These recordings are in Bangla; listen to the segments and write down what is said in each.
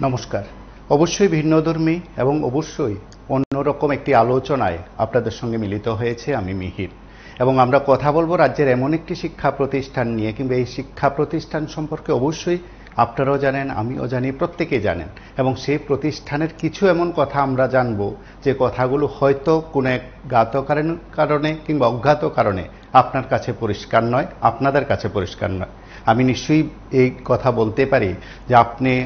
নমস্কার। অবশ্যই ভিন্নধর্মী এবং অবশ্যই অন্যরকম একটি আলোচনায় আপনাদের সঙ্গে মিলিত হয়েছে আমি মিহির, এবং আমরা কথা বলবো রাজ্যের এমন একটি শিক্ষা প্রতিষ্ঠান নিয়ে, কিংবা এই শিক্ষা প্রতিষ্ঠান সম্পর্কে অবশ্যই আপনারাও জানেন, আমিও জানি, প্রত্যেকেই জানেন, এবং সেই প্রতিষ্ঠানের কিছু এমন কথা আমরা জানব যে কথাগুলো হয়তো কোনো এক জ্ঞাত কারণে কিংবা অজ্ঞাত কারণে আপনার কাছে পরিষ্কার নয়, আপনাদের কাছে পরিষ্কার নয়। আমি নিশ্চয়ই এই কথা বলতে পারি যে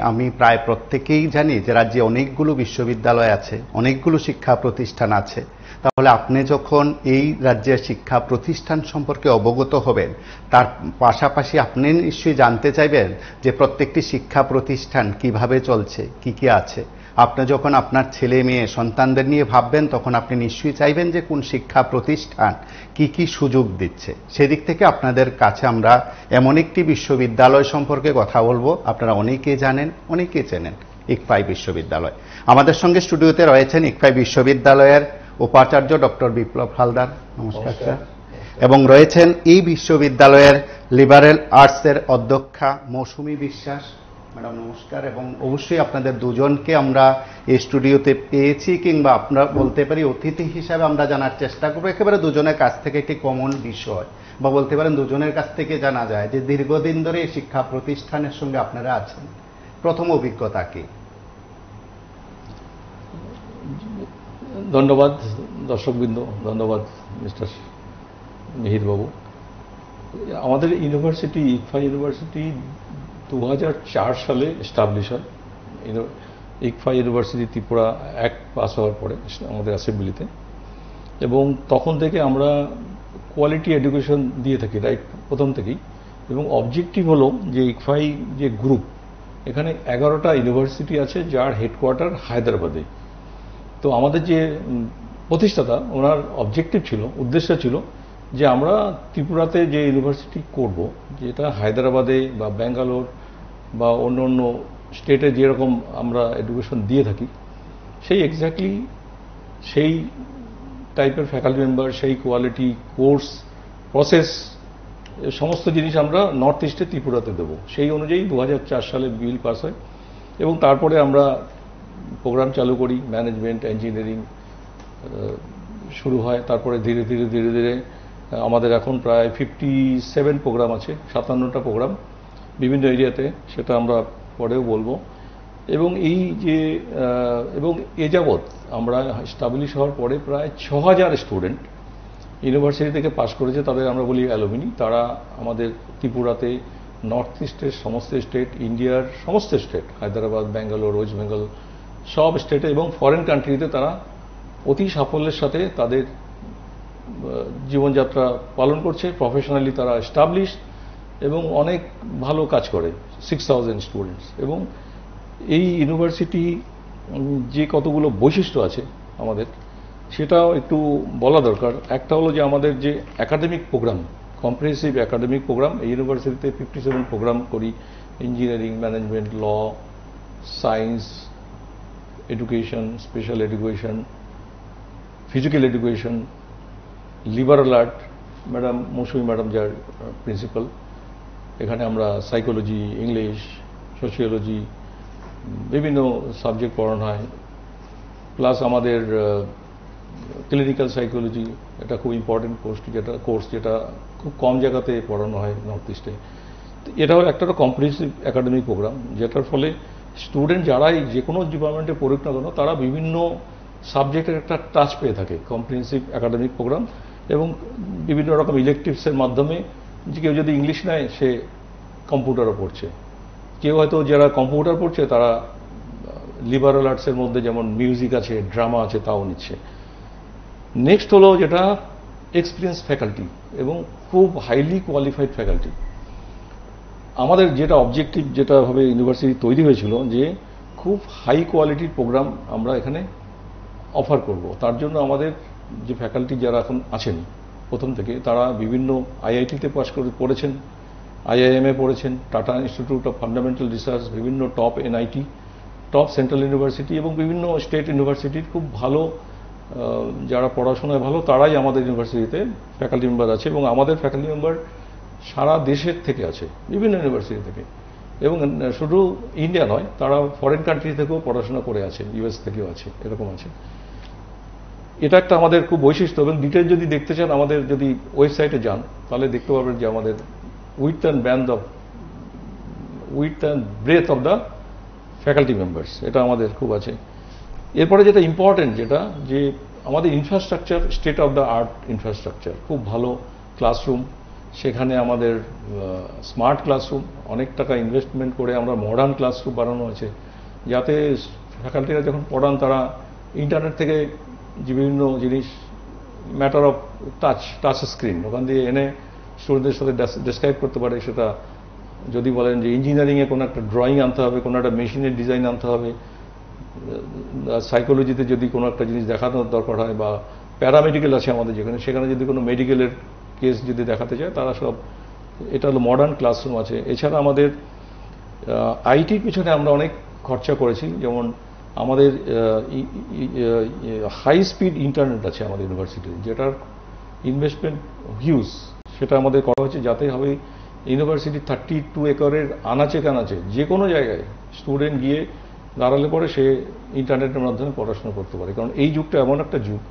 আমি প্রায় প্রত্যেকেই জানি যে রাজ্যে অনেকগুলো বিশ্ববিদ্যালয় আছে, অনেকগুলো শিক্ষা প্রতিষ্ঠান আছে। তাহলে আপনি যখন এই রাজ্যের শিক্ষা প্রতিষ্ঠান সম্পর্কে অবগত হবেন, তার পাশাপাশি আপনি নিশ্চয়ই জানতে চাইবেন যে প্রত্যেকটি শিক্ষা প্রতিষ্ঠান কিভাবে চলছে, কি কি আছে। আপনি যখন আপনার ছেলে মেয়ে সন্তানদের নিয়ে ভাববেন, তখন আপনি নিশ্চয়ই চাইবেন যে কোন শিক্ষা প্রতিষ্ঠান কি কি সুযোগ দিচ্ছে। সেদিক থেকে আপনাদের কাছে আমরা এমন একটি বিশ্ববিদ্যালয় সম্পর্কে কথা বলবো, আপনারা অনেকেই জানেন, অনেকেই চেনেন, ইকফাই বিশ্ববিদ্যালয়। আমাদের সঙ্গে স্টুডিওতে রয়েছেন ইকফাই বিশ্ববিদ্যালয়ের উপাচার্য ডক্টর বিপ্লব হালদার, নমস্কার স্যার, এবং রয়েছেন এই বিশ্ববিদ্যালয়ের লিবারেল আর্টসের অধ্যক্ষা মৌসুমী বিশ্বাস, ম্যাডাম নমস্কার। এবং অবশ্যই আপনাদের দুজনকে আমরা এই স্টুডিওতে পেয়েছি, কিংবা আমরা বলতে পারি অতিথি হিসাবে আমরা জানার চেষ্টা করবো একেবারে দুজনের কাছ থেকে একটি কমন বিষয়, বা বলতে পারেন দুজনের কাছ থেকে জানা যায় যে দীর্ঘদিন ধরে এই শিক্ষা প্রতিষ্ঠানের সঙ্গে আপনারা আছেন। প্রথম অভিজ্ঞতা কি? ধন্যবাদ দর্শকবৃন্দ, ধন্যবাদ মিস্টার মিহির বাবু। আমাদের ইউনিভার্সিটি, ইকফাই ইউনিভার্সিটি 2004 সালে এস্টাবলিশ হয়। ICFAI university Tripura act pass হওয়ার পরে আমাদের অ্যাসেম্বলিতে, এবং তখন থেকে আমরা কোয়ালিটি এডুকেশন দিয়ে থাকি রাইট প্রথম থেকেই। এবং অবজেক্টিভ হলো যে ইকফাই যে গ্রুপ, এখানে 11টা ইউনিভার্সিটি আছে যার হেডকোয়ার্টার হায়দ্রাবাদে। তো আমাদের যে প্রতিষ্ঠাতা, ওনার অবজেক্টিভ ছিল, উদ্দেশ্য ছিল যে আমরা ত্রিপুরাতে যে ইউনিভার্সিটি করব, যেটা হায়দ্রাবাদে বা ব্যাঙ্গালোর বা অন্য অন্য স্টেটে যেরকম আমরা এডুকেশন দিয়ে থাকি, সেই এক্স্যাক্টলি সেই টাইপের ফ্যাকাল্টি মেম্বার, সেই কোয়ালিটি, কোর্স, প্রসেস, সমস্ত জিনিস আমরা নর্থ ইস্টে ত্রিপুরাতে দেবো। সেই অনুযায়ী 2004 সালে বিল পাস হয়, এবং তারপরে আমরা প্রোগ্রাম চালু করি, ম্যানেজমেন্ট, ইঞ্জিনিয়ারিং শুরু হয়। তারপরে ধীরে ধীরে ধীরে ধীরে আমাদের এখন প্রায় 57 প্রোগ্রাম আছে, 57টা প্রোগ্রাম বিভিন্ন এরিয়াতে, সেটা আমরা পরেও বলবো। এবং এই যে এবং এ যাবৎ আমরা এস্টাবলিশ হওয়ার পরে প্রায় 6000 স্টুডেন্ট ইউনিভার্সিটি থেকে পাশ করেছে, তাদের আমরা বলি অ্যালুমিনি। তারা আমাদের ত্রিপুরাতে, নর্থ ইস্টের সমস্ত স্টেট, ইন্ডিয়ার সমস্ত স্টেট, হায়দ্রাবাদ, ব্যাঙ্গালোর, ওয়েস্ট বেঙ্গল, সব স্টেটে এবং ফরেন কান্ট্রিতে তারা অতি সাফল্যের সাথে তাদের জীবনযাত্রা পালন করছে। প্রফেশনালি তারা এস্টাবলিশ এবং অনেক ভালো কাজ করে, 6000 স্টুডেন্টস। এবং এই ইউনিভার্সিটি যে কতগুলো বৈশিষ্ট্য আছে আমাদের, সেটাও একটু বলা দরকার। একটা হলো যে আমাদের যে academic program, comprehensive academic program, এই ইউনিভার্সিটিতে 57 প্রোগ্রাম করি। Engineering, management, law, science, education, special education, physical education, liberal art, madam Mousumi madam যার প্রিন্সিপাল। এখানে আমরা সাইকোলজি, ইংলিশ, সোশিওলজি, বিভিন্ন সাবজেক্ট পড়ানো হয়। প্লাস আমাদের ক্লিনিক্যাল সাইকোলজি, এটা খুব ইম্পর্টেন্ট কোর্স, যেটা খুব কম জায়গাতে পড়ানো হয় নর্থ ইস্টে। এটাও একটা কম্প্রিহেন্সিভ একাডেমিক প্রোগ্রাম, যেটার ফলে স্টুডেন্ট যারাই যে কোনো ডিপার্টমেন্টে পড়ুক না কেন, তারা বিভিন্ন সাবজেক্টের একটা টাচ পেয়ে থাকে। কম্প্রিহেন্সিভ একাডেমিক প্রোগ্রাম, এবং বিভিন্ন রকম ইলেকটিভসের মাধ্যমে, যে কেউ যদি ইংলিশ নেয় সে কম্পিউটারও পড়ছে, কেউ হয়তো যারা কম্পিউটার পড়ছে তারা লিবারাল আর্টসের মধ্যে যেমন মিউজিক আছে, ড্রামা আছে, তাও নিচ্ছে। নেক্সট হলো যেটা এক্সপিরিয়েন্স ফ্যাকাল্টি, এবং খুব হাইলি কোয়ালিফাইড ফ্যাকাল্টি। আমাদের যেটা অবজেক্টিভ, যেটাভাবে ইউনিভার্সিটি তৈরি হয়েছিল, যে খুব হাই কোয়ালিটির প্রোগ্রাম আমরা এখানে অফার করব। তার জন্য আমাদের যে ফ্যাকাল্টি যারা এখন আছেন প্রথম থেকে, তারা বিভিন্ন আইআইটিতে পাশ করে পড়েছেন, আইআইএমে পড়েছেন, Tata institute of fundamental research, বিভিন্ন top NIT, top central university, এবং বিভিন্ন স্টেট ইউনিভার্সিটির খুব ভালো যারা পড়াশোনায় ভালো, তারাই আমাদের ইউনিভার্সিটিতে ফ্যাকাল্টি মেম্বার আছে। এবং আমাদের ফ্যাকাল্টি মেম্বার সারা দেশের থেকে আছে, বিভিন্ন ইউনিভার্সিটি থেকে। এবং শুধু ইন্ডিয়া নয়, তারা ফরেন কান্ট্রি থেকেও পড়াশোনা করে আছে, ইউএস থেকেও আছে, এরকম আছে। এটা একটা আমাদের খুব বৈশিষ্ট্য। এবং ডিটেল যদি দেখতে চান, আমাদের যদি ওয়েবসাইটে যান তাহলে দেখতে পাবেন যে আমাদের width and breadth of the faculty members, এটা আমাদের খুব আছে। এরপরে যেটা ইম্পর্টেন্ট, যেটা যে আমাদের infrastructure state of the art infrastructure, খুব ভালো ক্লাসরুম, সেখানে আমাদের স্মার্ট ক্লাসরুম, অনেক টাকা ইনভেস্টমেন্ট করে আমরা মডার্ন ক্লাসরুম বানানো আছে, যাতে ফ্যাকাল্টিরা যখন পড়ান তারা ইন্টারনেট থেকে যে বিভিন্ন জিনিস, ম্যাটার অফ টাচ স্ক্রিন, ওখান দিয়ে এনে স্টুডেন্টদের সাথে ডেসক্রাইব করতে পারে। সেটা যদি বলেন যে ইঞ্জিনিয়ারিংয়ে কোনো একটা ড্রয়িং আনতে হবে, কোনো একটা মেশিনের ডিজাইন আনতে হবে, সাইকোলজিতে যদি কোনো একটা জিনিস দেখানোর দরকার হয়, বা প্যারামেডিক্যাল আছে আমাদের যেখানে, সেখানে যদি কোনো মেডিকেলের কেস যদি দেখাতে চায়, তারা সব, এটা হলো মডার্ন ক্লাসরুম আছে। এছাড়া আমাদের আইটির পিছনে আমরা অনেক খরচা করেছি। যেমন আমাদের হাই স্পিড ইন্টারনেট আছে আমাদের ইউনিভার্সিটিতে, যেটার ইনভেস্টমেন্ট হিউজ, সেটা আমাদের করা হয়েছে যাতে হবে ইউনিভার্সিটি 32 একরের আনাচে কানাচে যে কোনো জায়গায় স্টুডেন্ট গিয়ে দাঁড়ালে পরে সে ইন্টারনেটের মাধ্যমে পড়াশোনা করতে পারে। কারণ এই যুগটা এমন একটা যুগ,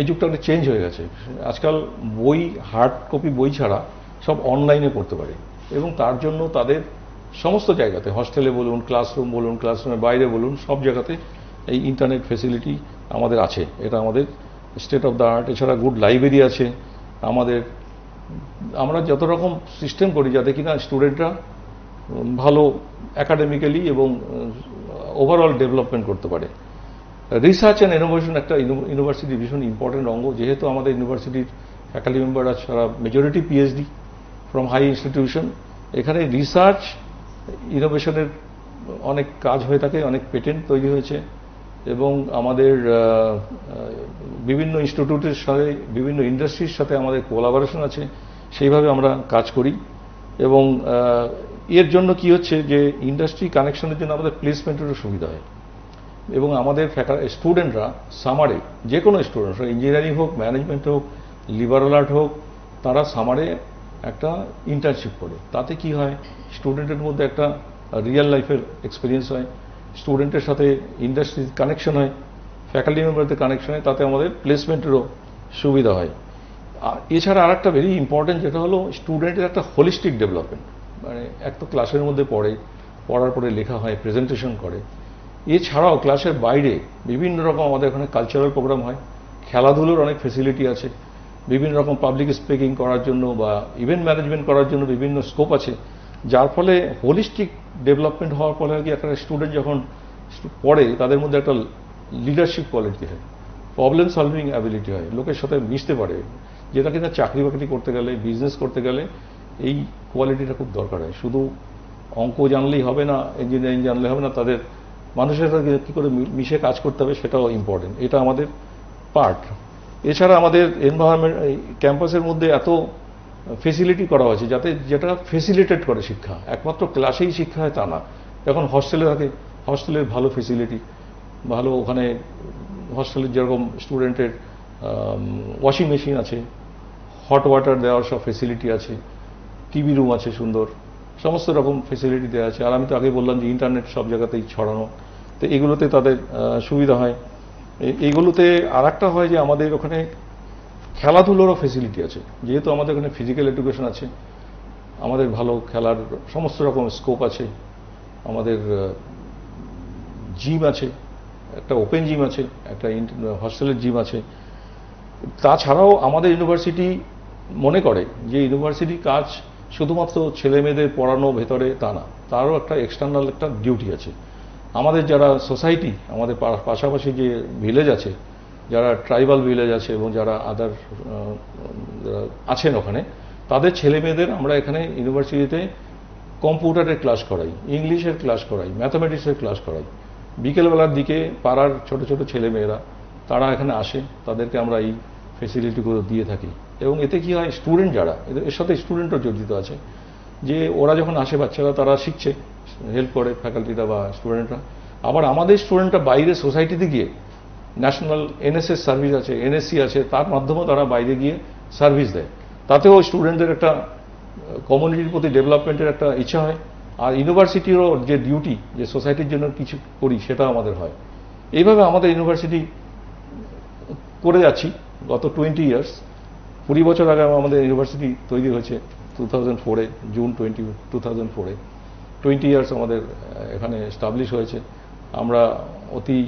এই যুগটা অনেক চেঞ্জ হয়ে গেছে। আজকাল বই, হার্ড কপি বই ছাড়া সব অনলাইনে পড়তে পারে, এবং তার জন্য তাদের সমস্ত জায়গাতে, হস্টেলে বলুন, ক্লাসরুম বলুন, ক্লাসরুমের বাইরে বলুন, সব জায়গাতে এই ইন্টারনেট ফেসিলিটি আমাদের আছে। এটা আমাদের স্টেট অফ দ্য আর্ট। এছাড়া গুড লাইব্রেরি আছে আমাদের। আমরা যত রকম সিস্টেম করি যাতে কিনা স্টুডেন্টরা ভালো একাডেমিক্যালি এবং ওভারঅল ডেভেলপমেন্ট করতে পারে। রিসার্চ অ্যান্ড ইনোভেশন একটা ইউনিভার্সিটির ভীষণ ইম্পর্টেন্ট অঙ্গ। যেহেতু আমাদের ইউনিভার্সিটির ফ্যাকাল্টি মেম্বাররা ছাড়া majority PhD from high institution, এখানে রিসার্চ ইনোভেশনের অনেক কাজ হয়ে থাকে, অনেক পেটেন্ট তৈরি হয়েছে, এবং আমাদের বিভিন্ন ইনস্টিটিউটের সাথে, বিভিন্ন ইন্ডাস্ট্রির সাথে আমাদের কোলাবোরেশন আছে, সেইভাবে আমরা কাজ করি। এবং এর জন্য কি হচ্ছে যে ইন্ডাস্ট্রি কানেকশনের জন্য আমাদের প্লেসমেন্টেরও সুবিধা হয়। এবং আমাদের স্টুডেন্টরা সামারে, যে কোনো স্টুডেন্ট, ইঞ্জিনিয়ারিং হোক, ম্যানেজমেন্ট হোক, লিবারাল আর্ট হোক, তারা সামারে একটা ইন্টার্নশিপ করে। তাতে কি হয়, স্টুডেন্টের মধ্যে একটা রিয়েল লাইফের এক্সপিরিয়েন্স হয়, স্টুডেন্টের সাথে ইন্ডাস্ট্রির কানেকশন হয়, ফ্যাকাল্টি মেম্বারদের কানেকশন হয়, তাতে আমাদের প্লেসমেন্টেরও সুবিধা হয়। এছাড়া আর একটা ভেরি ইম্পর্টেন্ট, যেটা হলো স্টুডেন্টের একটা হোলিস্টিক ডেভেলপমেন্ট। মানে এক তো ক্লাসের মধ্যে পড়ার পরে লেখা হয়, প্রেজেন্টেশন করে, এছাড়াও ক্লাসের বাইরে বিভিন্ন রকম আমাদের এখানে কালচারাল প্রোগ্রাম হয়, খেলাধুলোর অনেক ফেসিলিটি আছে, বিভিন্ন রকম পাবলিক স্পিকিং করার জন্য বা ইভেন্ট ম্যানেজমেন্ট করার জন্য বিভিন্ন স্কোপ আছে, যার ফলে হোলিস্টিক ডেভেলপমেন্ট হওয়ার ফলে আর কি একটা স্টুডেন্ট যখন পড়ে তাদের মধ্যে একটা লিডারশিপ কোয়ালিটি হয়, প্রবলেম সলভিং অ্যাবিলিটি হয়, লোকের সাথে মিশতে পারে, যেটা কিনা চাকরি বাকরি করতে গেলে, বিজনেস করতে গেলে এই কোয়ালিটিটা খুব দরকার হয়। শুধু অঙ্ক জানলেই হবে না, ইঞ্জিনিয়ারিং জানলে হবে না, তাদের মানুষের সাথে কী করে মিশে কাজ করতে হবে সেটাও ইম্পর্টেন্ট, এটা আমাদের পার্ট। এছাড়া আমাদের এনভায়রনমেন্ট, ক্যাম্পাসের মধ্যে এত ফেসিলিটি করা হয়েছে যেটা ফেসিলিটেট করে শিক্ষা, একমাত্র ক্লাসেই শিক্ষা হয় তা না। যখন হস্টেলে থাকে, হস্টেলের ভালো ফেসিলিটি, ভালো ওখানে হস্টেলের যেরকম স্টুডেন্টের ওয়াশিং মেশিন আছে, হট ওয়াটার দেওয়ার সব ফেসিলিটি আছে, টিভি রুম আছে সুন্দর, সমস্ত রকম ফেসিলিটি দেওয়া আছে। আর আমি তো আগে বললাম যে ইন্টারনেট সব জায়গাতেই ছড়ানো, তো এগুলোতে তাদের সুবিধা হয়। এইগুলোতে আর একটা হয় যে আমাদের ওখানে খেলাধুলোরও ফেসিলিটি আছে, যেহেতু আমাদের ওখানে ফিজিক্যাল এডুকেশন আছে, আমাদের ভালো খেলার সমস্ত রকম স্কোপ আছে, আমাদের জিম আছে, একটা ওপেন জিম আছে, একটা হস্টেলের জিম আছে। তাছাড়াও আমাদের ইউনিভার্সিটি মনে করে যে ইউনিভার্সিটির কাজ শুধুমাত্র ছেলে মেয়েদের পড়ানো ভেতরে তা না, তারও একটা এক্সটার্নাল একটা ডিউটি আছে। আমাদের যারা সোসাইটি, আমাদের পাশাপাশি যে ভিলেজ আছে, যারা ট্রাইবাল ভিলেজ আছে এবং যারা আদার আছেন ওখানে, তাদের ছেলে মেয়েদের আমরা এখানে ইউনিভার্সিটিতে কম্পিউটারের ক্লাস করাই, ইংলিশের ক্লাস করাই, ম্যাথামেটিক্সের ক্লাস করাই। বিকেলবেলার দিকে পাড়ার ছোট ছোট ছেলে মেয়েরা তারা এখানে আসে, তাদেরকে আমরা এই ফেসিলিটিগুলো দিয়ে থাকি। এবং এতে কি হয়, স্টুডেন্ট যারা, এর সাথে স্টুডেন্টও জড়িত আছে, যে ওরা যখন আসে বাচ্চারা, তারা শিখছে, হেল্প করে ফ্যাকাল্টিরা বা স্টুডেন্টরা। আবার আমাদের স্টুডেন্টরা বাইরে সোসাইটিতে গিয়ে ন্যাশনাল এনএসএস সার্ভিস আছে, এনএসসি আছে, তার মাধ্যমেও তারা বাইরে গিয়ে সার্ভিস দেয়। তাতেও স্টুডেন্টদের একটা কমিউনিটির প্রতি ডেভেলপমেন্টের একটা ইচ্ছা হয়, আর ইউনিভার্সিটিরও যে ডিউটি, যে সোসাইটির জন্য কিছু করি, সেটা আমাদের হয়। এইভাবে আমাদের ইউনিভার্সিটি করে যাচ্ছি গত 20 ইয়ার্স। 20 বছর আগে আমাদের ইউনিভার্সিটি তৈরি হয়েছে 2004-এ, জুন 2004-এ। 20 ইয়ার্স আমাদের এখানে এস্টাবলিশ হয়েছে। আমরা অতি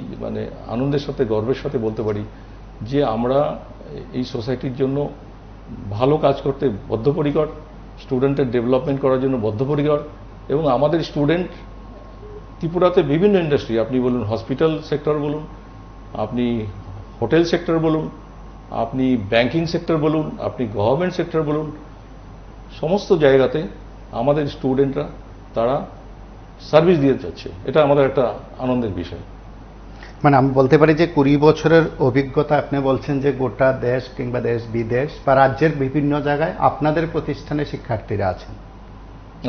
আনন্দের সাথে, গর্বের সাথে বলতে পারি যে আমরা এই সোসাইটির জন্য ভালো কাজ করতে বদ্ধপরিকর, স্টুডেন্টের ডেভেলপমেন্ট করার জন্য বদ্ধপরিকর। এবং আমাদের স্টুডেন্ট ত্রিপুরাতে বিভিন্ন ইন্ডাস্ট্রি, আপনি বলুন হসপিটাল সেক্টর বলুন, আপনি হোটেল সেক্টর বলুন, আপনি ব্যাংকিং সেক্টর বলুন, আপনি গভর্নমেন্ট সেক্টর বলুন, সমস্ত জায়গাতে আমাদের স্টুডেন্টরা তারা সার্ভিস দিয়ে যাচ্ছে। এটা আমাদের একটা আনন্দের বিষয়। আমি বলতে পারি যে 20 বছরের অভিজ্ঞতা, আপনি বলছেন যে গোটা দেশ কিংবা দেশ বিদেশ বা রাজ্যের বিভিন্ন জায়গায় আপনাদের প্রতিষ্ঠানে শিক্ষার্থীরা আছেন।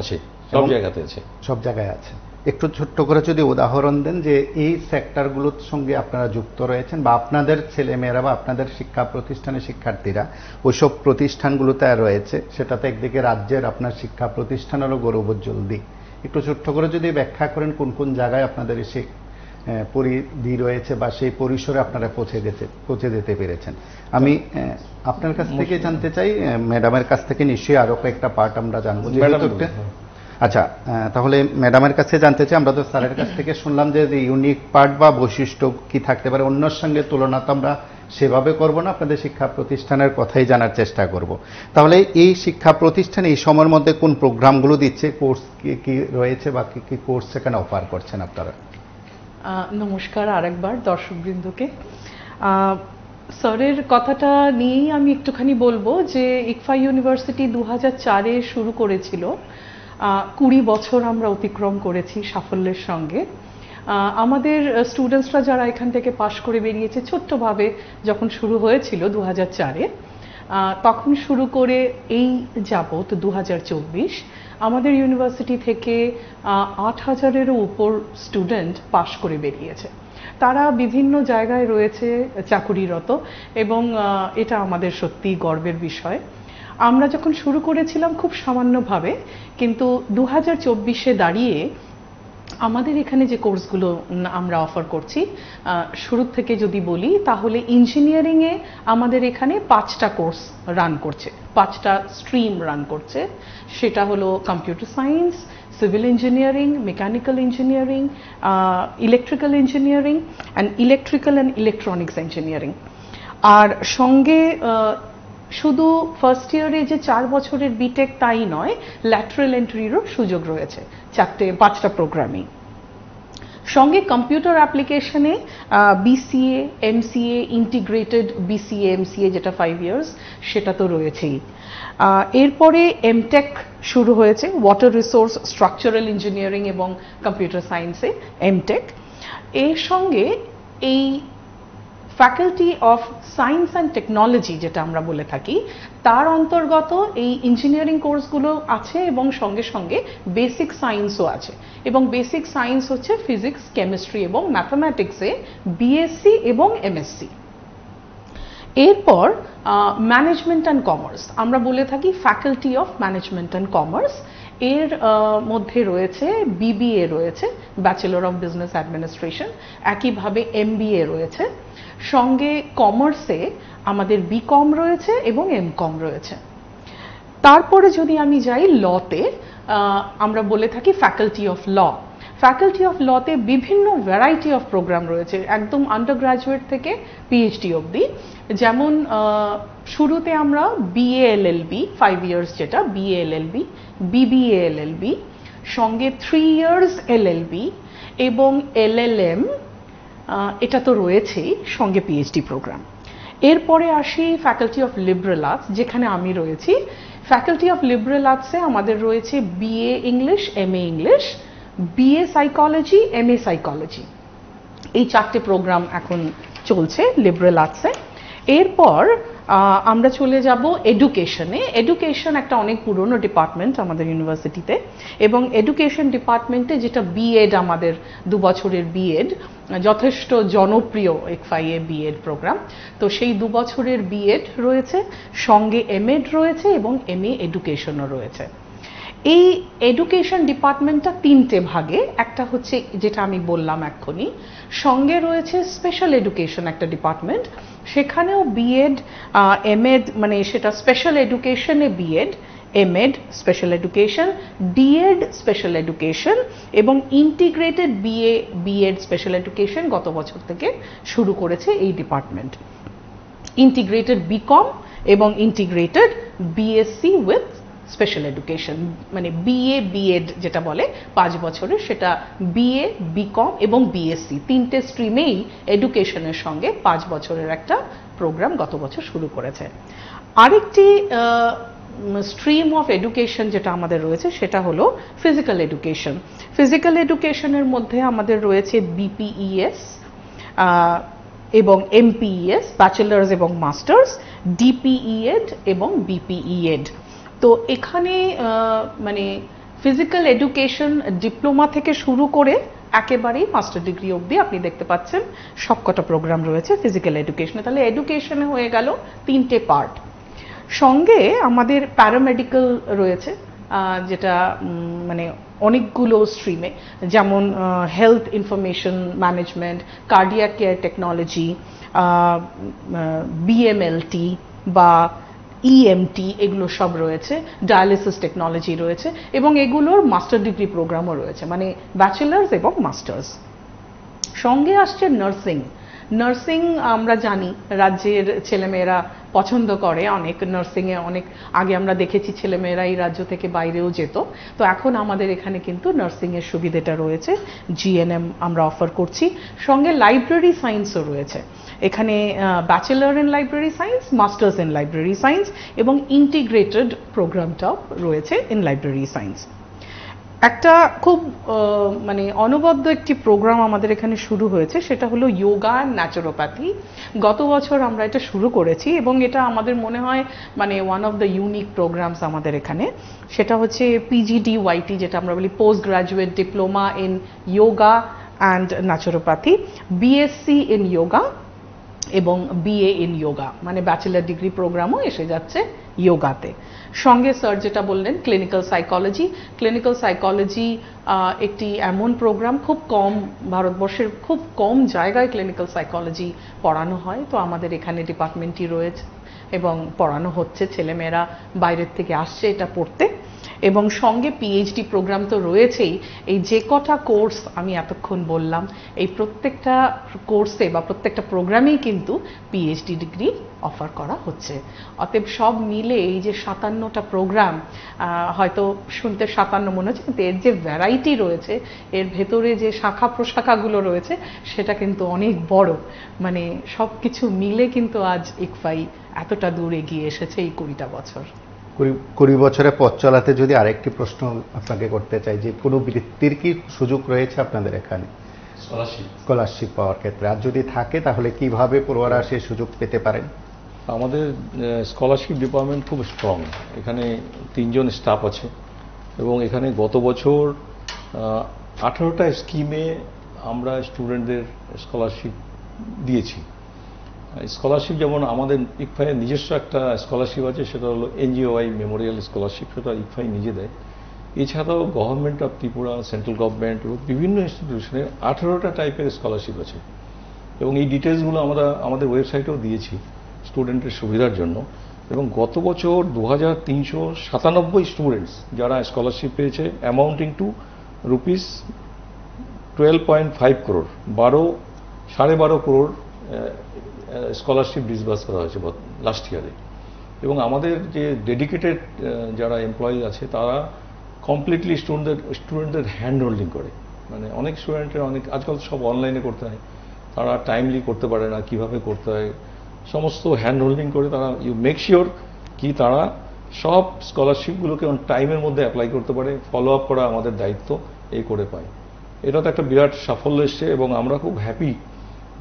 আছে, সব জায়গাতে আছে, সব জায়গায় আছে। একটু ছোট্ট করে যদি উদাহরণ দেন যে এই সেক্টরগুলোর সঙ্গে আপনারা যুক্ত রয়েছেন বা আপনাদের ছেলেমেয়েরা বা আপনাদের শিক্ষা প্রতিষ্ঠানের শিক্ষার্থীরা ওইসব প্রতিষ্ঠানগুলোতে রয়েছে, সেটাতে একদিকে রাজ্যের আপনার শিক্ষা প্রতিষ্ঠানেরও গৌরবোজ্জ্বল দিক। একটু ছোট্ট করে যদি ব্যাখ্যা করেন কোন কোন জায়গায় আপনাদের সেই পরিধি রয়েছে বা সেই পরিসরে আপনারা পৌঁছে যেতে পেরেছেন। আমি আপনার কাছ থেকে জানতে চাই, ম্যাডামের কাছ থেকে নিশ্চয়ই আরো কয়েকটা পার্ট আমরা জানবো। আচ্ছা, তাহলে ম্যাডামের কাছে জানতে চাই। আমরা তো স্যারের কাছ থেকে শুনলাম যে ইউনিক পার্ট বা বৈশিষ্ট্য কি থাকতে পারে, অন্যর সঙ্গে তুলনা তো আমরা সেভাবে করব না, আপনাদের শিক্ষা প্রতিষ্ঠানের কথাই জানার চেষ্টা করব। তাহলে এই শিক্ষা প্রতিষ্ঠানে এই সময়ের মধ্যে কোন প্রোগ্রামগুলো দিচ্ছে, কোর্স কি রয়েছে বা কি কি কোর্স সেখানে অফার করছেন আপনারা? নমস্কার আরেকবার দর্শকবৃন্দকে। স্যারের কথাটা নিয়েই আমি একটুখানি বলবো যে ইকফা ইউনিভার্সিটি 2004-এ শুরু করেছিল। 20 বছর আমরা অতিক্রম করেছি সাফল্যের সঙ্গে। আমাদের স্টুডেন্টসরা যারা এখান থেকে পাশ করে বেরিয়েছে, ছোট্টভাবে যখন শুরু হয়েছিল 2004-এ, তখন শুরু করে এই যাবৎ 2024 আমাদের ইউনিভার্সিটি থেকে 8000-এরও উপর স্টুডেন্ট পাশ করে বেরিয়েছে। তারা বিভিন্ন জায়গায় রয়েছে চাকুরিরত, এবং এটা আমাদের সত্যি গর্বের বিষয়। আমরা যখন শুরু করেছিলাম খুব সামান্যভাবে, কিন্তু 2024-এ দাঁড়িয়ে আমাদের এখানে যে কোর্সগুলো আমরা অফার করছি, শুরু থেকে যদি বলি তাহলে ইঞ্জিনিয়ারিংয়ে আমাদের এখানে 5টা কোর্স রান করছে, 5টা স্ট্রিম রান করছে। সেটা হলো computer science, civil engineering, mechanical engineering, electrical engineering and electrical and electronics engineering. আর সঙ্গে শুধু ফার্স্ট ইয়ারে যে 4 বছরের বিটেক তাই নয়, ল্যাটারাল এন্ট্রিরও সুযোগ রয়েছে 5টা প্রোগ্রামে। সঙ্গে কম্পিউটার অ্যাপ্লিকেশনে BCA, MCA, integrated BCA MCA যেটা 5 ইয়ার্স, সেটা তো রয়েছেই। এরপরে এমটেক শুরু হয়েছে, ওয়াটার রিসোর্স, স্ট্রাকচারাল ইঞ্জিনিয়ারিং এবং কম্পিউটার সায়েন্সে এমটেক। এর সঙ্গে এই faculty of science and technology যেটা আমরা বলে থাকি, তার অন্তর্গত এই ইঞ্জিনিয়ারিং কোর্সগুলো আছে এবং সঙ্গে সঙ্গে বেসিক সায়েন্সও আছে। এবং বেসিক সায়েন্স হচ্ছে ফিজিক্স, কেমিস্ট্রি এবং ম্যাথামেটিক্সে বিএসসি এবং এমএসসি। এরপর ম্যানেজমেন্ট অ্যান্ড কমার্স, আমরা বলে থাকি faculty of management and commerce. এর মধ্যে রয়েছে বিবিএ রয়েছে, ব্যাচেলর অফ বিজনেস অ্যাডমিনিস্ট্রেশন, একইভাবে এমবিএ রয়েছে। সঙ্গে কমার্সে আমাদের বিকম রয়েছে এবং এমকম রয়েছে। তারপরে যদি আমি যাই লতে, আমরা বলে থাকি faculty of law. Faculty of লতে বিভিন্ন ভ্যারাইটি অফ প্রোগ্রাম রয়েছে, একদম আন্ডার গ্র্যাজুয়েট থেকে পিএইচডি অবধি। যেমন শুরুতে আমরা বিএ এলএলবি 5 ইয়ার্স, যেটা বিএ এলএলবি, বিবিএ এলএলবি, সঙ্গে 3 ইয়ার্স এলএলবি এবং এলএলএম, এটা তো রয়েছেই, সঙ্গে পিএইচডি প্রোগ্রাম। এরপরে আসি ফ্যাকাল্টি অফ লিবারেল আর্টস, যেখানে আমি রয়েছি। ফ্যাকাল্টি অফ লিবারেল আর্টসে আমাদের রয়েছে BA English, MA English, BA psychology, MA psychology. এই 4টে প্রোগ্রাম এখন চলছে লিবারেল আর্টসে। এরপর আমরা চলে যাব এডুকেশনে। এডুকেশন একটা অনেক পুরনো ডিপার্টমেন্ট আমাদের ইউনিভার্সিটিতে, এবং এডুকেশন ডিপার্টমেন্টে যেটা বিএড, আমাদের 2 বছরের বিএড, যথেষ্ট জনপ্রিয় ইকফাইয়ে বিএড প্রোগ্রাম। তো সেই 2 বছরের বিএড রয়েছে, সঙ্গে এমএড রয়েছে এবং এমএ এডুকেশনও রয়েছে। এই এডুকেশন ডিপার্টমেন্টটা তিনটে ভাগে, একটা হচ্ছে যেটা আমি বললাম এক্ষুনি, সঙ্গে রয়েছে স্পেশাল এডুকেশন একটা ডিপার্টমেন্ট, সেখানেও বিএড এমএড, মানে সেটা স্পেশাল এডুকেশনে BEd, MEd special education, DEd special education এবং integrated BA BEd special education গত বছর থেকে শুরু করেছে এই ডিপার্টমেন্ট। ইন্টিগ্রেটেড বিকম এবং integrated BSc with special education, মানে বিএ বিএড যেটা বলে 5 বছরের, সেটা বিএ বিকম এবং বিএসসি তিনটে স্ট্রিমেই এডুকেশনের সঙ্গে 5 বছরের একটা প্রোগ্রাম গত বছর শুরু করেছে। আরেকটি স্ট্রিম অফ এডুকেশন যেটা আমাদের রয়েছে সেটা হলো ফিজিক্যাল এডুকেশন। ফিজিক্যাল এডুকেশনের মধ্যে আমাদের রয়েছে বিপিইএস এবং এমপিইএস, ব্যাচেলার্স এবং মাস্টার্স, ডিপিইএড এবং বিপিইএড। তো এখানে মানে ফিজিক্যাল এডুকেশন ডিপ্লোমা থেকে শুরু করে একেবারেই মাস্টার ডিগ্রি অবধি আপনি দেখতে পাচ্ছেন সবকটা প্রোগ্রাম রয়েছে ফিজিক্যাল এডুকেশনে। তাহলে এডুকেশনে হয়ে গেল তিনটে পার্ট। সঙ্গে আমাদের প্যারামেডিক্যাল রয়েছে, যেটা মানে অনেকগুলো স্ট্রিমে, যেমন health information management, cardiac care technology, BMLT বা ইএমটি, এগুলো সব রয়েছে, ডায়ালিসিস টেকনোলজি রয়েছে এবং এগুলোর মাস্টার ডিগ্রি প্রোগ্রামও রয়েছে, মানে ব্যাচেলার্স এবং মাস্টার্স। সঙ্গে আসছে নার্সিং। নার্সিং আমরা জানি রাজ্যের ছেলেমেয়েরা পছন্দ করে অনেক, নার্সিংয়ে অনেক আগে আমরা দেখেছি ছেলেমেয়েরা এই রাজ্য থেকে বাইরেও যেত, তো এখন আমাদের এখানে কিন্তু নার্সিংয়ের সুবিধাটা রয়েছে, জিএনএম আমরা অফার করছি। সঙ্গে লাইব্রেরি সায়েন্সও রয়েছে, এখানে bachelor in library science, masters in library science এবং ইন্টিগ্রেটেড প্রোগ্রামটাও রয়েছে ইন লাইব্রেরি সায়েন্স। একটা খুব মানে অনবদ্য একটি প্রোগ্রাম আমাদের এখানে শুরু হয়েছে, সেটা হলো যোগা অ্যান্ড ন্যাচুরোপ্যাথি। গত বছর আমরা এটা শুরু করেছি এবং এটা আমাদের মনে হয় মানে one of the unique programs আমাদের এখানে। সেটা হচ্ছে পিজিডিওয়াইটি, যেটা আমরা বলি post graduate diploma in yoga and naturopathy, BSc in yoga এবং বিএ ইন যোগা, মানে ব্যাচেলার ডিগ্রি প্রোগ্রামও এসে যাচ্ছে যোগাতে। সঙ্গে স্যার যেটা বললেন ক্লিনিক্যাল সাইকোলজি। ক্লিনিক্যাল সাইকোলজি একটি এমন প্রোগ্রাম, খুব কম, ভারতবর্ষের খুব কম জায়গায় ক্লিনিক্যাল সাইকোলজি পড়ানো হয়, তো আমাদের এখানে ডিপার্টমেন্টটি রয়েছে এবং পড়ানো হচ্ছে, ছেলেমেয়েরা বাইরের থেকে আসছে এটা পড়তে। এবং সঙ্গে পিএইচডি প্রোগ্রাম তো রয়েছেই। এই যে কটা কোর্স আমি এতক্ষণ বললাম, এই প্রত্যেকটা কোর্সে বা প্রত্যেকটা প্রোগ্রামেই কিন্তু পিএইচডি ডিগ্রি অফার করা হচ্ছে। অতএব সব মিলে এই যে 57টা প্রোগ্রাম, হয়তো শুনতে 57 মনে হচ্ছে, কিন্তু এর যে ভ্যারাইটি রয়েছে, এর ভেতরে যে শাখা প্রশাখাগুলো রয়েছে, সেটা কিন্তু অনেক বড়। মানে সব কিছু মিলে কিন্তু আজ ইকফাই এতটা দূর এগিয়ে এসেছে এই 20টা বছর। 20 বছরে পথ চলাতে যদি আরেকটি প্রশ্ন আপনাকে করতে চাই, যে কোনো বৃত্তির কি সুযোগ রয়েছে আপনাদের এখানে স্কলারশিপ পাওয়ার ক্ষেত্রে? আর যদি থাকে তাহলে কিভাবে পড়ুয়ারা সেই সুযোগ পেতে পারেন? আমাদের স্কলারশিপ ডিপার্টমেন্ট খুব স্ট্রং। এখানে 3 জন স্টাফ আছে এবং এখানে গত বছর 18টা স্কিমে আমরা স্টুডেন্টদের স্কলারশিপ দিয়েছি। স্কলারশিপ যেমন আমাদের ইকফাইয়ের নিজস্ব একটা স্কলারশিপ আছে, সেটা হলো এনজিওআই মেমোরিয়াল স্কলারশিপ, সেটা ইকফাই নিজে দেয়। এছাড়াও government of Tripura, central government এবং বিভিন্ন ইনস্টিটিউশনের 18টা টাইপের স্কলারশিপ আছে এবং এই ডিটেলসগুলো আমরা আমাদের ওয়েবসাইটেও দিয়েছি স্টুডেন্টের সুবিধার জন্য। এবং গত বছর 2397 স্টুডেন্টস যারা স্কলারশিপ পেয়েছে, amounting two rupees 12.5 crore, 12.5 crore scholarship disburse করা হয়েছে লাস্ট ইয়ারে। এবং আমাদের যে ডেডিকেটেড যারা এমপ্লয়ি আছে, তারা কমপ্লিটলি স্টুডেন্টদের হ্যান্ড হোল্ডিং করে। মানে অনেক স্টুডেন্টের আজকাল সব অনলাইনে করতে হয়, তারা টাইমলি করতে পারে না, কিভাবে করতে হয় সমস্ত হ্যান্ড হোল্ডিং করে তারা ইউ মেক শিওর কি তারা সব স্কলারশিপগুলোকে টাইমের মধ্যে অ্যাপ্লাই করতে পারে। ফলো আপ করা আমাদের দায়িত্ব, এই করে পায়। এটা তো একটা বিরাট সাফল্য এসছে এবং আমরা খুব হ্যাপি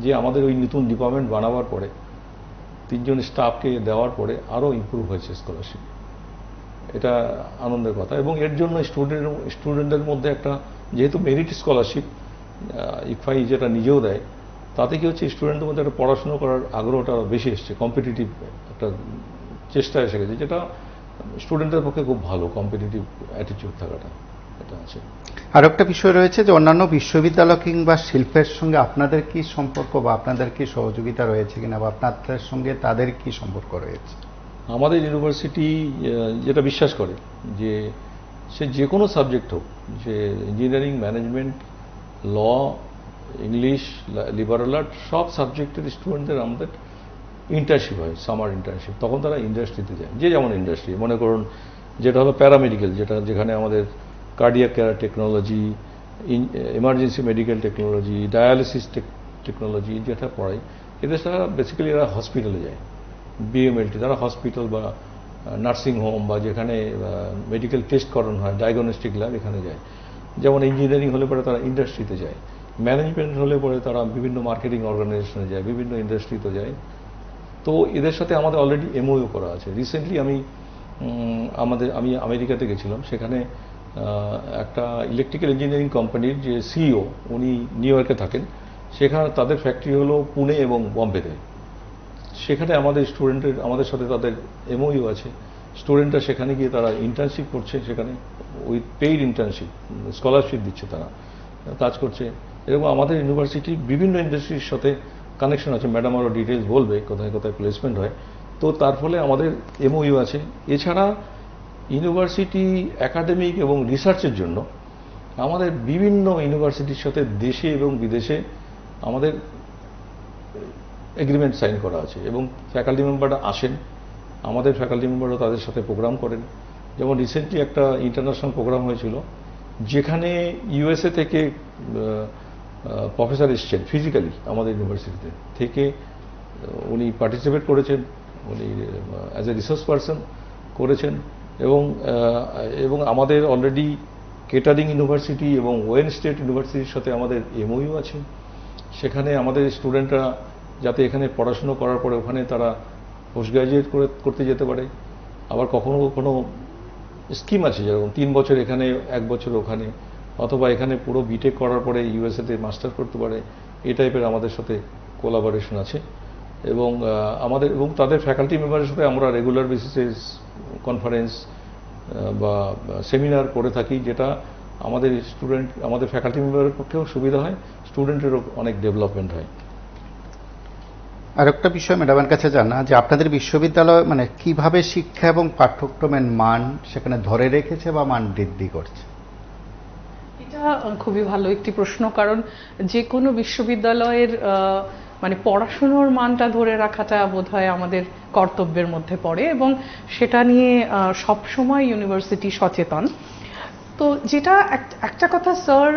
যে আমাদের ওই নতুন ডিপার্টমেন্ট বানাবার পরে 3 জন স্টাফকে দেওয়ার পরে আরও ইমপ্রুভ হয়েছে স্কলারশিপ। এটা আনন্দের কথা। এবং এর জন্য স্টুডেন্টদের মধ্যে একটা, যেহেতু মেরিট স্কলারশিপ ইকফাই যেটা নিজেও দেয়, তাতে কি হচ্ছে স্টুডেন্টদের মধ্যে একটা পড়াশোনা করার আগ্রহটা বেশি এসছে, কম্পিটিটিভ একটা চেষ্টা এসে গেছে, যেটা স্টুডেন্টদের পক্ষে খুব ভালো কম্পিটিটিভ অ্যাটিটিউড থাকাটা, এটা আছে। আর একটা বিষয় রয়েছে যে অন্যান্য বিশ্ববিদ্যালয় কিংবা শিল্পের সঙ্গে আপনাদের কি সম্পর্ক বা আপনাদের কি সহযোগিতা রয়েছে কিনা, বা আপনাদের সঙ্গে তাদের কি সম্পর্ক রয়েছে? আমাদের ইউনিভার্সিটি যেটা বিশ্বাস করে যে সে যে কোনো সাবজেক্ট হোক, যে ইঞ্জিনিয়ারিং, ম্যানেজমেন্ট, ল, ইংলিশ, লিবারাল আর্ট, সব সাবজেক্টের স্টুডেন্টদের আমাদের ইন্টার্নশিপ হয়, সামার ইন্টার্নশিপ। তখন তারা ইন্ডাস্ট্রিতে যায়, যে যেমন ইন্ডাস্ট্রি, মনে করুন যেটা হলো প্যারামেডিক্যাল, যেখানে আমাদের cardiac care technology, emergency medical technology, dialysis technology যেটা পড়াই, এদের তারা বেসিক্যালি এরা হসপিটালে যায়। বিএমএলটি তারা হসপিটাল বা নার্সিং হোম বা যেখানে মেডিকেল টেস্ট করানো হয়, ডায়াগনস্টিক ল্যাব, এখানে যায়। যেমন ইঞ্জিনিয়ারিং হলে পরে তারা ইন্ডাস্ট্রিতে যায়, ম্যানেজমেন্ট হলে পরে তারা বিভিন্ন মার্কেটিং অর্গানাইজেশনে যায়, বিভিন্ন ইন্ডাস্ট্রিতে যায়। তো এদের সাথে আমাদের অলরেডি এমওইউ করা আছে। রিসেন্টলি আমি আমেরিকাতে গেছিলাম, সেখানে একটা ইলেকট্রিক্যাল ইঞ্জিনিয়ারিং কোম্পানির যে সিইও, উনি নিউ ইয়র্কে থাকেন, সেখানে তাদের ফ্যাক্টরি হলো পুনে এবং বম্বেতে। সেখানে আমাদের সাথে তাদের এমওইউ আছে। স্টুডেন্টরা সেখানে গিয়ে তারা ইন্টার্নশিপ করছে, সেখানে উইথ পেইড ইন্টার্নশিপ, স্কলারশিপ দিচ্ছে, তারা কাজ করছে। এরকম আমাদের ইউনিভার্সিটি বিভিন্ন ইন্ডাস্ট্রির সাথে কানেকশন আছে। ম্যাডাম আরও ডিটেলস বলবে কোথায় কোথায় প্লেসমেন্ট হয়। তো তার ফলে আমাদের এমওইউ আছে। এছাড়া ইউনিভার্সিটি একাডেমিক এবং রিসার্চের জন্য আমাদের বিভিন্ন ইউনিভার্সিটির সাথে দেশে এবং বিদেশে আমাদের এগ্রিমেন্ট সাইন করা আছে, এবং ফ্যাকাল্টি মেম্বাররা আসেন, আমাদের ফ্যাকাল্টি মেম্বাররা তাদের সাথে প্রোগ্রাম করেন। যেমন রিসেন্টলি একটা ইন্টারন্যাশনাল প্রোগ্রাম হয়েছিল, যেখানে ইউএসএ থেকে প্রফেসর এসছেন ফিজিক্যালি আমাদের ইউনিভার্সিটিতে থেকে, উনি পার্টিসিপেট করেছেন, উনি অ্যাজ এ রিসার্চ পারসন করেছেন। এবং আমাদের অলরেডি কেটারিং ইউনিভার্সিটি এবং ওয়েন স্টেট ইউনিভার্সিটির সাথে আমাদের এমওইউ আছে। সেখানে আমাদের স্টুডেন্টরা যাতে এখানে পড়াশুনো করার পরে ওখানে তারা পোস্ট গ্রাজুয়েট করতে যেতে পারে। আবার কখনো কোনো স্কিম আছে, যেরকম 3 বছর এখানে, 1 বছর ওখানে, অথবা এখানে পুরো বিটেক করার পরে ইউএসএতে মাস্টার করতে পারে। এই টাইপের আমাদের সাথে কোলাবোরেশন আছে। এবং তাদের ফ্যাকাল্টি মেম্বারের সাথে আমরা রেগুলার বেসিসে কনফারেন্স বা সেমিনার করে থাকি, যেটা আমাদের ফ্যাকাল্টি মেম্বারের পক্ষেও সুবিধা হয়, স্টুডেন্টেরও অনেক ডেভেলপমেন্ট হয়। আর একটা বিষয় ম্যাডামের কাছে জানা, যে আপনাদের বিশ্ববিদ্যালয় মানে কিভাবে শিক্ষা এবং পাঠ্যক্রমের মান সেখানে ধরে রেখেছে বা মান বৃদ্ধি করছে? এটা খুবই ভালো একটি প্রশ্ন, কারণ যে কোনো বিশ্ববিদ্যালয়ের মানে পড়াশোনার মানটা ধরে রাখাটা বোধহয় আমাদের কর্তব্যের মধ্যে পড়ে, এবং সেটা নিয়ে সবসময় ইউনিভার্সিটি সচেতন। তো যেটা একটা কথা স্যার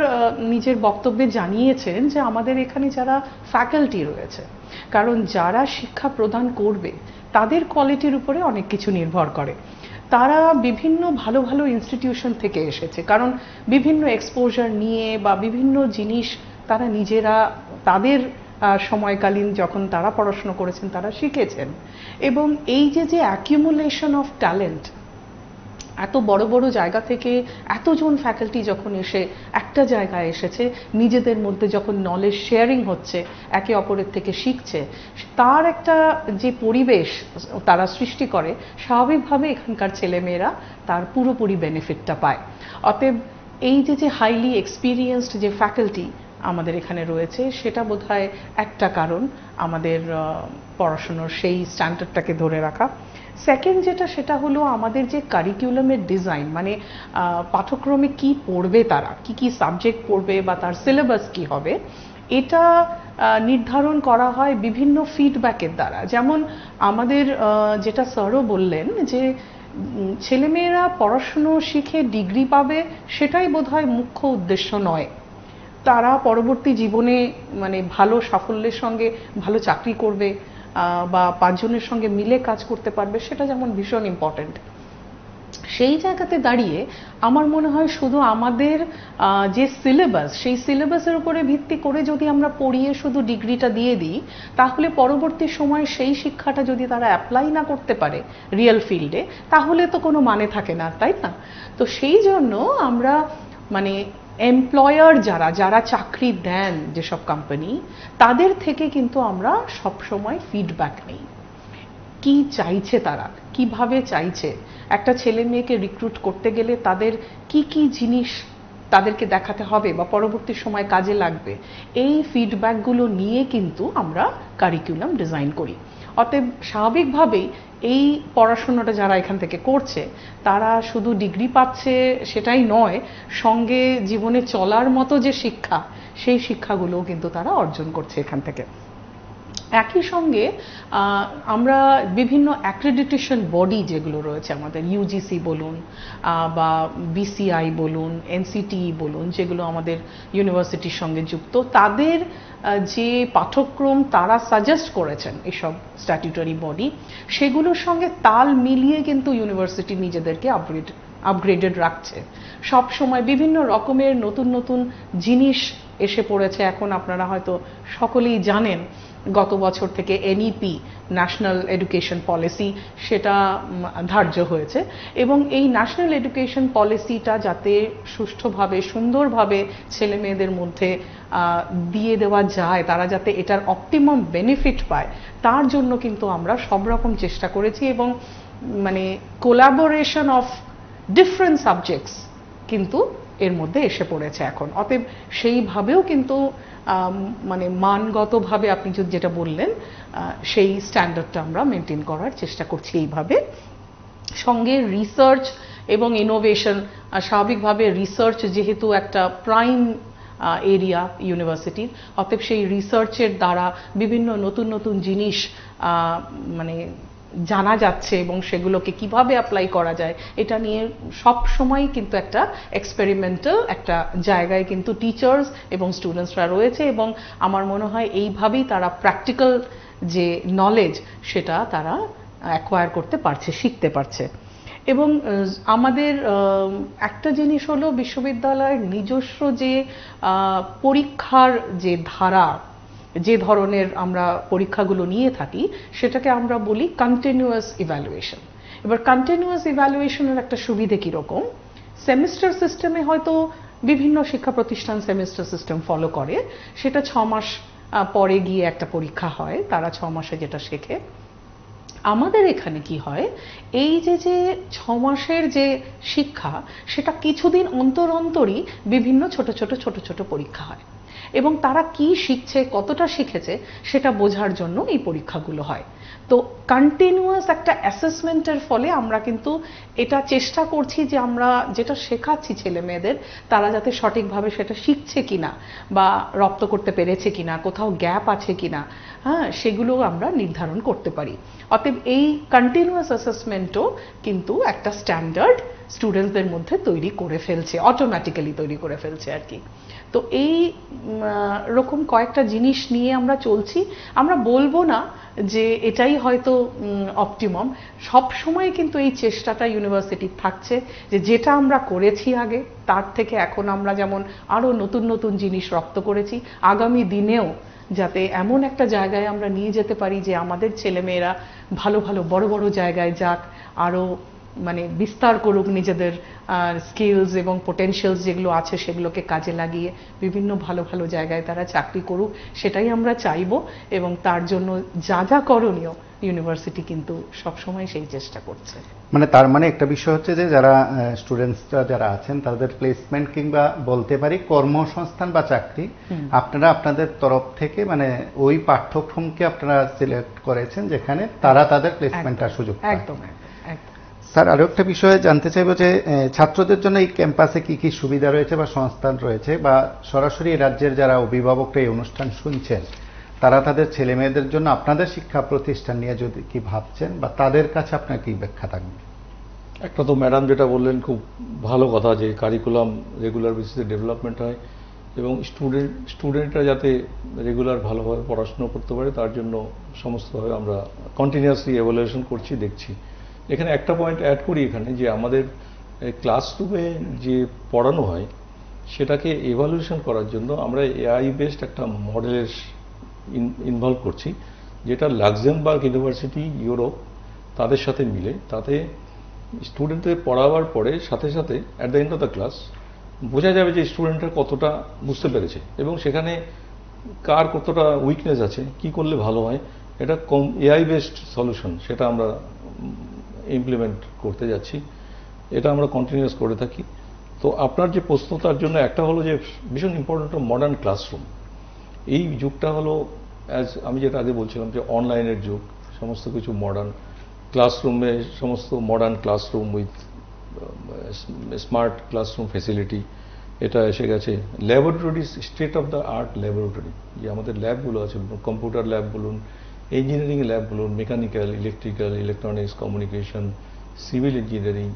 নিজের বক্তব্যে জানিয়েছেন, যে আমাদের এখানে যারা ফ্যাকাল্টি রয়েছে, কারণ যারা শিক্ষা প্রদান করবে তাদের কোয়ালিটির উপরে অনেক কিছু নির্ভর করে। তারা বিভিন্ন ভালো ভালো ইনস্টিটিউশন থেকে এসেছে, কারণ বিভিন্ন এক্সপোজার নিয়ে বা বিভিন্ন জিনিস তারা নিজেরা তাদের সময়কালীন যখন তারা পড়াশোনা করেছেন তারা শিখেছেন। এবং এই যে অ্যাকিউমুলেশন অফ ট্যালেন্ট, এত বড় বড় জায়গা থেকে এতজন ফ্যাকাল্টি যখন এসে একটা জায়গায় এসেছে, নিজেদের মধ্যে যখন নলেজ শেয়ারিং হচ্ছে, একে অপরের থেকে শিখছে, তার একটা যে পরিবেশ তারা সৃষ্টি করে, স্বাভাবিকভাবে এখানকার ছেলেমেয়েরা তার পুরোপুরি বেনিফিটটা পায়। অতএব এই যে হাইলি এক্সপিরিয়েন্সড যে ফ্যাকাল্টি আমাদের এখানে রয়েছে, সেটা বোধহয় একটা কারণ আমাদের পড়াশোনার সেই স্ট্যান্ডার্ডটাকে ধরে রাখা। সেকেন্ড যেটা, সেটা হলো আমাদের যে কারিকুলামের ডিজাইন, মানে পাঠ্যক্রমে কি পড়বে, তারা কি কি সাবজেক্ট পড়বে বা তার সিলেবাস কি হবে, এটা নির্ধারণ করা হয় বিভিন্ন ফিডব্যাকের দ্বারা। যেমন আমাদের যেটা স্যারও বললেন, যে ছেলেমেয়েরা পড়াশুনো শিখে ডিগ্রি পাবে, সেটাই বোধহয় মুখ্য উদ্দেশ্য নয়। তারা পরবর্তী জীবনে মানে ভালো সাফল্যের সঙ্গে ভালো চাকরি করবে বা 5 জনের সঙ্গে মিলে কাজ করতে পারবে, সেটা যেমন ভীষণ ইম্পর্টেন্ট। সেই জায়গাতে দাঁড়িয়ে আমার মনে হয় শুধু আমাদের যে সিলেবাস, সেই সিলেবাসের উপরে ভিত্তি করে যদি আমরা পড়িয়ে শুধু ডিগ্রিটা দিয়ে দিই, তাহলে পরবর্তী সময়ে সেই শিক্ষাটা যদি তারা অ্যাপ্লাই না করতে পারে রিয়েল ফিল্ডে, তাহলে তো কোনো মানে থাকে না, তাই না? তো সেই জন্য আমরা মানে এমপ্লয়ার যারা চাকরি দেন যেসব কোম্পানি, তাদের থেকে কিন্তু আমরা সব সময় ফিডব্যাক নেই। কি চাইছে তারা, কিভাবে চাইছে, একটা ছেলে মেয়েকে রিক্রুট করতে গেলে তাদের কি কি জিনিস তাদেরকে দেখাতে হবে বা পরবর্তী সময় কাজে লাগবে, এই ফিডব্যাকগুলো নিয়ে কিন্তু আমরা কারিকুলাম ডিজাইন করি। অতএব স্বাভাবিকভাবেই এই পড়াশোনাটা যারা এখান থেকে করছে তারা শুধু ডিগ্রি পাচ্ছে সেটাই নয়, সঙ্গে জীবনে চলার মতো যে শিক্ষা, সেই শিক্ষাগুলোও কিন্তু তারা অর্জন করছে এখান থেকে। একই সঙ্গে আমরা বিভিন্ন অ্যাক্রেডিটেশন বডি যেগুলো রয়েছে আমাদের, ইউজিসি বলুন বা বিসিআই বলুন, এনসিটিই বলুন, যেগুলো আমাদের ইউনিভার্সিটির সঙ্গে যুক্ত, তাদের যে পাঠ্যক্রম তারা সাজেস্ট করেছেন এসব স্ট্যাটিউটরি বডি, সেগুলোর সঙ্গে তাল মিলিয়ে কিন্তু ইউনিভার্সিটি নিজেদেরকে আপগ্রেডেড রাখছে। সব সময় বিভিন্ন রকমের নতুন নতুন জিনিস এসে পড়েছে। এখন আপনারা হয়তো সকলেই জানেন গত বছর থেকে এনইপি, ন্যাশনাল এডুকেশন পলিসি, সেটা ধার্য হয়েছে এবং এই ন্যাশনাল এডুকেশন পলিসিটা যাতে সুষ্ঠুভাবে সুন্দরভাবে ছেলে মেয়েদের মধ্যে দিয়ে দেওয়া যায়, তারা যাতে এটার অপটিমাম বেনিফিট পায়, তার জন্য কিন্তু আমরা সব রকম চেষ্টা করেছি এবং মানে কোলাবোরেশন অফ ডিফারেন্ট সাবজেক্টস কিন্তু এর মধ্যে এসে পড়েছে এখন। অতএব সেইভাবেও কিন্তু মানে মানগতভাবে আপনি যেটা বললেন সেই স্ট্যান্ডার্ডটা আমরা মেনটেন করার চেষ্টা করছি এইভাবে। সঙ্গে রিসার্চ এবং ইনোভেশন, স্বাভাবিকভাবে রিসার্চ যেহেতু একটা প্রাইম এরিয়া ইউনিভার্সিটির, অতএব সেই রিসার্চের দ্বারা বিভিন্ন নতুন নতুন জিনিস মানে জানা যাচ্ছে এবং সেগুলোকে কিভাবে অ্যাপ্লাই করা যায় এটা নিয়ে সব সময় কিন্তু একটা এক্সপেরিমেন্টাল একটা জায়গায় কিন্তু টিচার্স এবং স্টুডেন্টসরা রয়েছে এবং আমার মনে হয় এইভাবেই তারা প্র্যাকটিক্যাল যে নলেজ সেটা তারা অ্যাকোয়ার করতে পারছে, শিখতে পারছে। এবং আমাদের একটা জিনিস হলো বিশ্ববিদ্যালয়ের নিজস্ব যে পরীক্ষার যে ধারা, যে ধরনের আমরা পরীক্ষাগুলো নিয়ে থাকি সেটাকে আমরা বলি কন্টিনিউয়াস ইভ্যালুয়েশন। এবার কন্টিনিউয়াস ইভ্যালুয়েশনের একটা সুবিধে কীরকম, সেমিস্টার সিস্টেমে হয়তো বিভিন্ন শিক্ষা প্রতিষ্ঠান সেমিস্টার সিস্টেম ফলো করে, সেটা 6 মাস পরে গিয়ে একটা পরীক্ষা হয়, তারা 6 মাসে যেটা শেখে। আমাদের এখানে কি হয়, এই যে 6 মাসের যে শিক্ষা সেটা কিছুদিন অন্তর অন্তরই বিভিন্ন ছোট ছোট পরীক্ষা হয় এবং তারা কি শিখছে, কতটা শিখেছে সেটা বোঝার জন্য এই পরীক্ষাগুলো হয়। তো কন্টিনিউয়াস একটা অ্যাসেসমেন্টের ফলে আমরা কিন্তু এটা চেষ্টা করছি যে আমরা যেটা শেখাচ্ছি ছেলে মেয়েদের তারা যাতে সঠিকভাবে সেটা শিখছে কিনা বা রপ্ত করতে পেরেছে কিনা, কোথাও গ্যাপ আছে কিনা, হ্যাঁ, সেগুলো আমরা নির্ধারণ করতে পারি। অতএব এই কন্টিনিউয়াস অ্যাসেসমেন্টও কিন্তু একটা স্ট্যান্ডার্ড স্টুডেন্টসদের মধ্যে তৈরি করে ফেলছে, অটোমেটিক্যালি তৈরি করে ফেলছে আর কি। তো এই রকম কয়েকটা জিনিস নিয়ে আমরা চলছি। আমরা বলবো না যে এটাই হয়তো অপটিমাম, সব সময় কিন্তু এই চেষ্টাটা ইউনিভার্সিটির থাকছে যে যেটা আমরা করেছি আগে তার থেকে এখন আমরা যেমন আরো নতুন নতুন জিনিস রপ্ত করেছি, আগামী দিনেও যাতে এমন একটা জায়গায় আমরা নিয়ে যেতে পারি যে আমাদের ছেলেমেয়েরা ভালো ভালো বড় বড় জায়গায় যাক, আরো মানে বিস্তার করুক নিজেদের স্কিলস এবং পোটেনশিয়ালস যেগুলো আছে সেগুলোকে কাজে লাগিয়ে বিভিন্ন ভালো ভালো জায়গায় তারা চাকরি করুক, সেটাই আমরা চাইবো এবং তার জন্য যা যা করণীয় ইউনিভার্সিটি কিন্তু সবসময় সেই চেষ্টা করছে। মানে তার মানে একটা বিষয় হচ্ছে যে যারা স্টুডেন্টসরা যারা আছেন তাদের প্লেসমেন্ট কিংবা বলতে পারি কর্মসংস্থান বা চাকরি আপনারা আপনাদের তরফ থেকে মানে ওই পাঠ্যক্রমকে আপনারা সিলেক্ট করেছেন যেখানে তারা তাদের প্লেসমেন্টের সুযোগ পায়। একদম। স্যার, আরো একটা বিষয়ে জানতে চাইবো যে ছাত্রদের জন্য এই ক্যাম্পাসে কি কি সুবিধা রয়েছে বা সংস্থান রয়েছে, বা সরাসরি রাজ্যের যারা অভিভাবকরা এই অনুষ্ঠান শুনছেন তারা তাদের ছেলে মেয়েদের জন্য আপনাদের শিক্ষা প্রতিষ্ঠান নিয়ে যদি কি ভাবছেন বা তাদের কাছে আপনার কি ব্যাখ্যা থাকবে? একটা তো ম্যাডাম যেটা বললেন খুব ভালো কথা যে কারিকুলাম রেগুলার বেসিসে ডেভেলপমেন্ট হয় এবং স্টুডেন্টরা যাতে রেগুলার ভালোভাবে পড়াশোনা করতে পারে তার জন্য সমস্তভাবে আমরা কন্টিনিউয়াসলি এভালুয়েশন করছি, দেখছি। এখানে একটা পয়েন্ট অ্যাড করি এখানে যে আমাদের ক্লাসরুমে যে পড়ানো হয় সেটাকে এভালুয়েশন করার জন্য আমরা এআই বেসড একটা মডেলের ইনভলভ করছি, যেটা লাক্সেমবার্গ ইউনিভার্সিটি ইউরোপ তাদের সাথে মিলে, তাতে স্টুডেন্টদের পড়াবার পরে সাথে সাথে at the end of the class বোঝা যাবে যে স্টুডেন্টরা কতটা বুঝতে পেরেছে এবং সেখানে কার কতটা উইকনেস আছে, কি করলে ভালো হয়। এটা এআই বেসড সলিউশন, সেটা আমরা ইমপ্লিমেন্ট করতে যাচ্ছি। এটা আমরা কন্টিনিউয়াস করে থাকি। তো আপনার যে প্রশ্ন তার জন্য একটা হলো যে ভীষণ ইম্পর্টেন্ট মডার্ন ক্লাসরুম। এই যুগটা হলো আমি যেটা আগে বলছিলাম যে অনলাইনের যুগ, সমস্ত কিছু মডার্ন ক্লাসরুমে, সমস্ত modern classroom with smart classroom facility এটা এসে গেছে। Laboratories, state of the art laboratory, যে আমাদের ল্যাবগুলো আছে, কম্পিউটার ল্যাব বলুন, ইঞ্জিনিয়ারিং ল্যাব বলুন, mechanical, electrical, electronics, communication, civil engineering,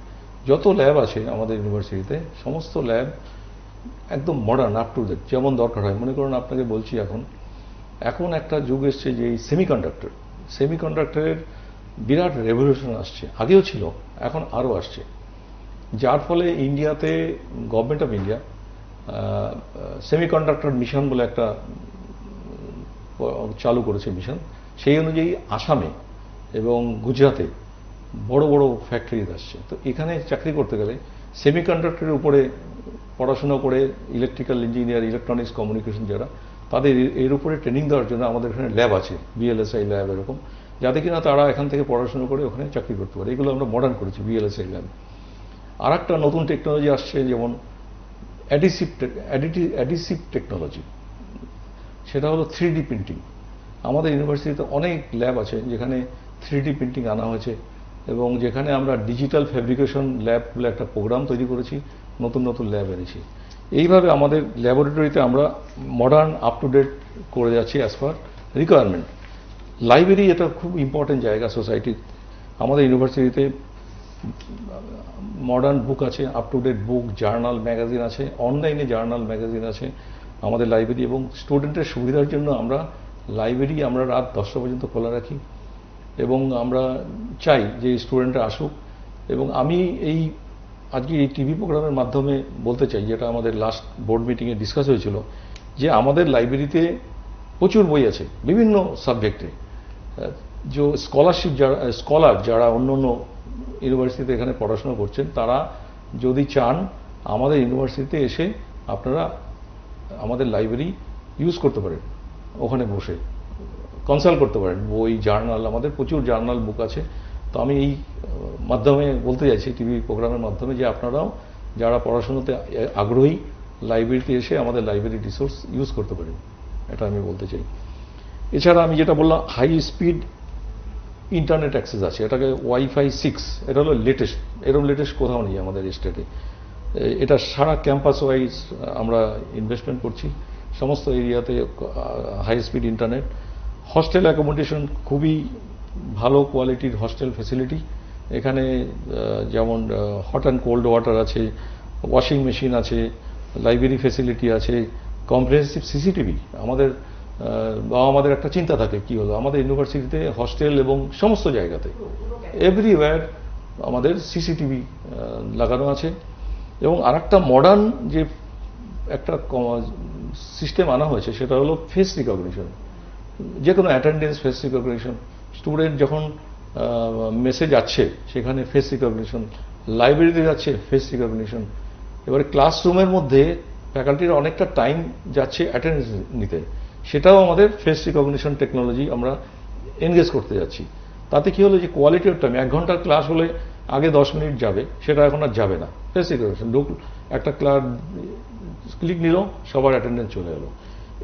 যত ল্যাব আছে আমাদের ইউনিভার্সিটিতে সমস্ত ল্যাব একদম মডার্ন, আপ টু ডেট, যেমন দরকার হয়। মনে করুন আপনাকে বলছি এখন একটা যুগ এসছে যে এই সেমিকন্ডাক্টরের বিরাট রেভলিউশন আসছে, আগেও ছিল, এখন আরও আসছে, যার ফলে ইন্ডিয়াতে government of India semiconductor mission বলে একটা চালু করেছে মিশন। সেই অনুযায়ী আসামে এবং গুজরাতে বড় বড় ফ্যাক্টরি আসছে। তো এখানে চাকরি করতে গেলে সেমিকন্ডাক্টরের উপরে পড়াশোনা করে ইলেকট্রিক্যাল ইঞ্জিনিয়ার, ইলেকট্রনিক্স, কমিউনিকেশন যারা, তাদের এর উপরে ট্রেনিং দেওয়ার জন্য আমাদের এখানে ল্যাব আছে, বিএলএসআই ল্যাব এরকম, যাতে কিনা তারা এখান থেকে পড়াশোনা করে ওখানে চাকরি করতে পারে। এগুলো আমরা মডার্ন করেছি বিএলএসআই ল্যাব। আর একটা নতুন টেকনোলজি আসছে যেমন অ্যাডিসিভ টেকনোলজি, সেটা হলো 3D প্রিন্টিং। আমাদের ইউনিভার্সিটিতে অনেক ল্যাব আছে যেখানে 3D প্রিন্টিং আনা হয়েছে, এবং যেখানে আমরা ডিজিটাল ফ্যাব্রিকেশন ল্যাব বলে একটা প্রোগ্রাম তৈরি করেছি, নতুন নতুন ল্যাব এনেছি। এইভাবে আমাদের ল্যাবরেটরিতে আমরা মডার্ন, আপ টু ডেট করে যাচ্ছি অ্যাজ পার রিকোয়ারমেন্ট। লাইব্রেরি এটা খুব ইম্পর্টেন্ট জায়গা সোসাইটির। আমাদের ইউনিভার্সিটিতে মডার্ন বুক আছে, up to date book, journal, magazine আছে, অনলাইনে জার্নাল, ম্যাগাজিন আছে আমাদের লাইব্রেরি। এবং স্টুডেন্টের সুবিধার জন্য আমরা লাইব্রেরি আমরা রাত 10টা পর্যন্ত খোলা রাখি, এবং আমরা চাই যে স্টুডেন্টরা আসুক। এবং আমি আজকে এই টিভি প্রোগ্রামের মাধ্যমে বলতে চাই, যেটা আমাদের লাস্ট বোর্ড মিটিংয়ে ডিসকাস হয়েছিল, যে আমাদের লাইব্রেরিতে প্রচুর বই আছে বিভিন্ন সাবজেক্টে। যে স্কলার যারা অন্য অন্য ইউনিভার্সিটিতে এখানে পড়াশোনা করছেন, তারা যদি চান আমাদের ইউনিভার্সিটিতে এসে আপনারা আমাদের লাইব্রেরি ইউজ করতে পারেন, ওখানে বসে কনসাল্ট করতে পারেন, বই, জার্নাল, আমাদের প্রচুর জার্নাল, বুক আছে। তো আমি এই মাধ্যমে বলতে চাইছি, টিভি প্রোগ্রামের মাধ্যমে, যে আপনারাও যারা পড়াশোনাতে আগ্রহী লাইব্রেরিতে এসে আমাদের লাইব্রেরি রিসোর্স ইউজ করতে পারেন, এটা আমি বলতে চাই। এছাড়া আমি যেটা বললাম, হাই স্পিড ইন্টারনেট অ্যাক্সেস আছে, এটাকে ওয়াইফাই 6, এটা হলো লেটেস্ট, এরকম লেটেস্ট কোথাও নেই আমাদের স্টেটে। এটা সারা ক্যাম্পাস ওয়াইজ আমরা ইনভেস্টমেন্ট করছি, সমস্ত এরিয়াতে high speed internet. Hostel accommodation, খুবই ভালো কোয়ালিটির হস্টেল ফেসিলিটি এখানে, যেমন হট অ্যান্ড কোল্ড ওয়াটার আছে, ওয়াশিং মেশিন আছে, লাইব্রেরি ফেসিলিটি আছে, কম্প্রিহেন্সিভ সিসিটিভি। আমাদের একটা চিন্তা থাকে, কি হলো আমাদের ইউনিভার্সিটিতে হস্টেল এবং সমস্ত জায়গাতে এভরিওয়্যার আমাদের সিসিটিভি লাগানো আছে। এবং আরেকটা মডার্ন যে একটা সিস্টেম আনা হয়েছে, সেটা হলো ফেস রিকগনিশন। যে কোনো অ্যাটেন্ডেন্স ফেস রিকগনিশন, স্টুডেন্ট যখন মেসে যাচ্ছে সেখানে ফেস রিকগনিশন, লাইব্রেরিতে যাচ্ছে ফেস রিকগনিশন। এবারে ক্লাসরুমের মধ্যে ফ্যাকাল্টির অনেকটা টাইম যাচ্ছে অ্যাটেন্ডেন্স নিতে, সেটাও আমাদের ফেস রিকগনিশন টেকনোলজি আমরা এনগেজ করতে যাচ্ছি। তাতে কি হলো, যে কোয়ালিটি অফ টাইম, 1 ঘন্টার ক্লাস হলে আগে 10 মিনিট যাবে, সেটা এখন আর যাবে না। ফেস রিকগনিশন, একটা ক্লাস ক্লিক নিল, সবার অ্যাটেন্ডেন্স চলে এলো,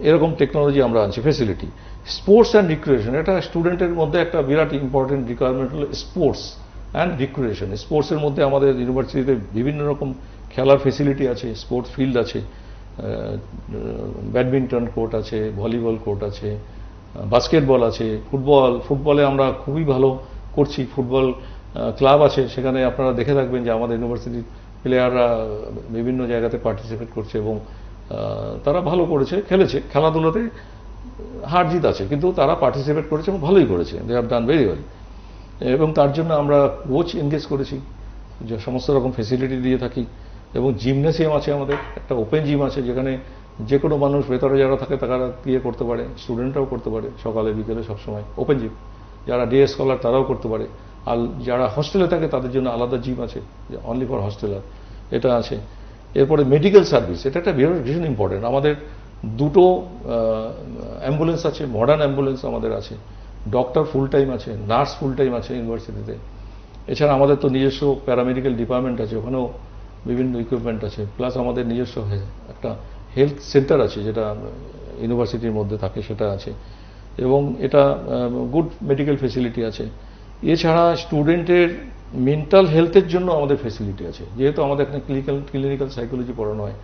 এরকম টেকনোলজি আমরা আনছি। ফেসিলিটি, স্পোর্টস অ্যান্ড রিক্রিয়েশন, এটা স্টুডেন্টের মধ্যে একটা বিরাট ইম্পর্টেন্ট রিকোয়ারমেন্ট হলো স্পোর্টস অ্যান্ড রিক্রিয়েশন। স্পোর্টসের মধ্যে আমাদের ইউনিভার্সিটিতে বিভিন্ন রকম খেলার ফেসিলিটি আছে, স্পোর্টস ফিল্ড আছে, ব্যাডমিন্টন কোর্ট আছে, ভলিবল কোর্ট আছে, বাস্কেটবল আছে, ফুটবলে আমরা খুবই ভালো করছি, ফুটবল ক্লাব আছে, সেখানে আপনারা দেখে থাকবেন যে আমাদের ইউনিভার্সিটির প্লেয়াররা বিভিন্ন জায়গাতে পার্টিসিপেট করছে, এবং তারা ভালো করেছে, খেলেছে। খেলাধুলাতে হার জিত আছে, কিন্তু তারা পার্টিসিপেট করেছে এবং ভালোই করেছে, they have done very well. এবং তার জন্য আমরা কোচ এনগেজ করেছি, যে সমস্ত রকম ফেসিলিটি দিয়ে থাকি। এবং জিমনেসিয়াম আছে আমাদের, একটা ওপেন জিম আছে, যেখানে যে কোনো মানুষ ভেতরে যারা থাকে তারা গিয়ে করতে পারে, স্টুডেন্টরাও করতে পারে, সকালে বিকেলে সবসময় ওপেন জিম। যারা ডে স্কলার তারাও করতে পারে। আর যারা হস্টেলে থাকে তাদের জন্য আলাদা জিম আছে, অনলি ফর হস্টেলার, এটা আছে। এরপরে মেডিকেল সার্ভিস, এটা একটা ভীষণ ইম্পর্টেন্ট। আমাদের 2টো অ্যাম্বুলেন্স আছে, মডার্ন অ্যাম্বুলেন্স আমাদের আছে, ডক্টর ফুল টাইম আছে, নার্স ফুল টাইম আছে ইউনিভার্সিটিতে। এছাড়া আমাদের তো নিজস্ব প্যারামেডিক্যাল ডিপার্টমেন্ট আছে, ওখানেও বিভিন্ন ইকুইপমেন্ট আছে, প্লাস আমাদের নিজস্ব একটা হেলথ সেন্টার আছে যেটা ইউনিভার্সিটির মধ্যে থাকে, সেটা আছে, এবং এটা গুড মেডিকেল ফেসিলিটি আছে। এছাড়া স্টুডেন্টের মেন্টাল হেলথের জন্য আমাদের ফেসিলিটি আছে, যেহেতু আমাদের এখানে ক্লিনিক্যাল সাইকোলজি পড়ানো হয়,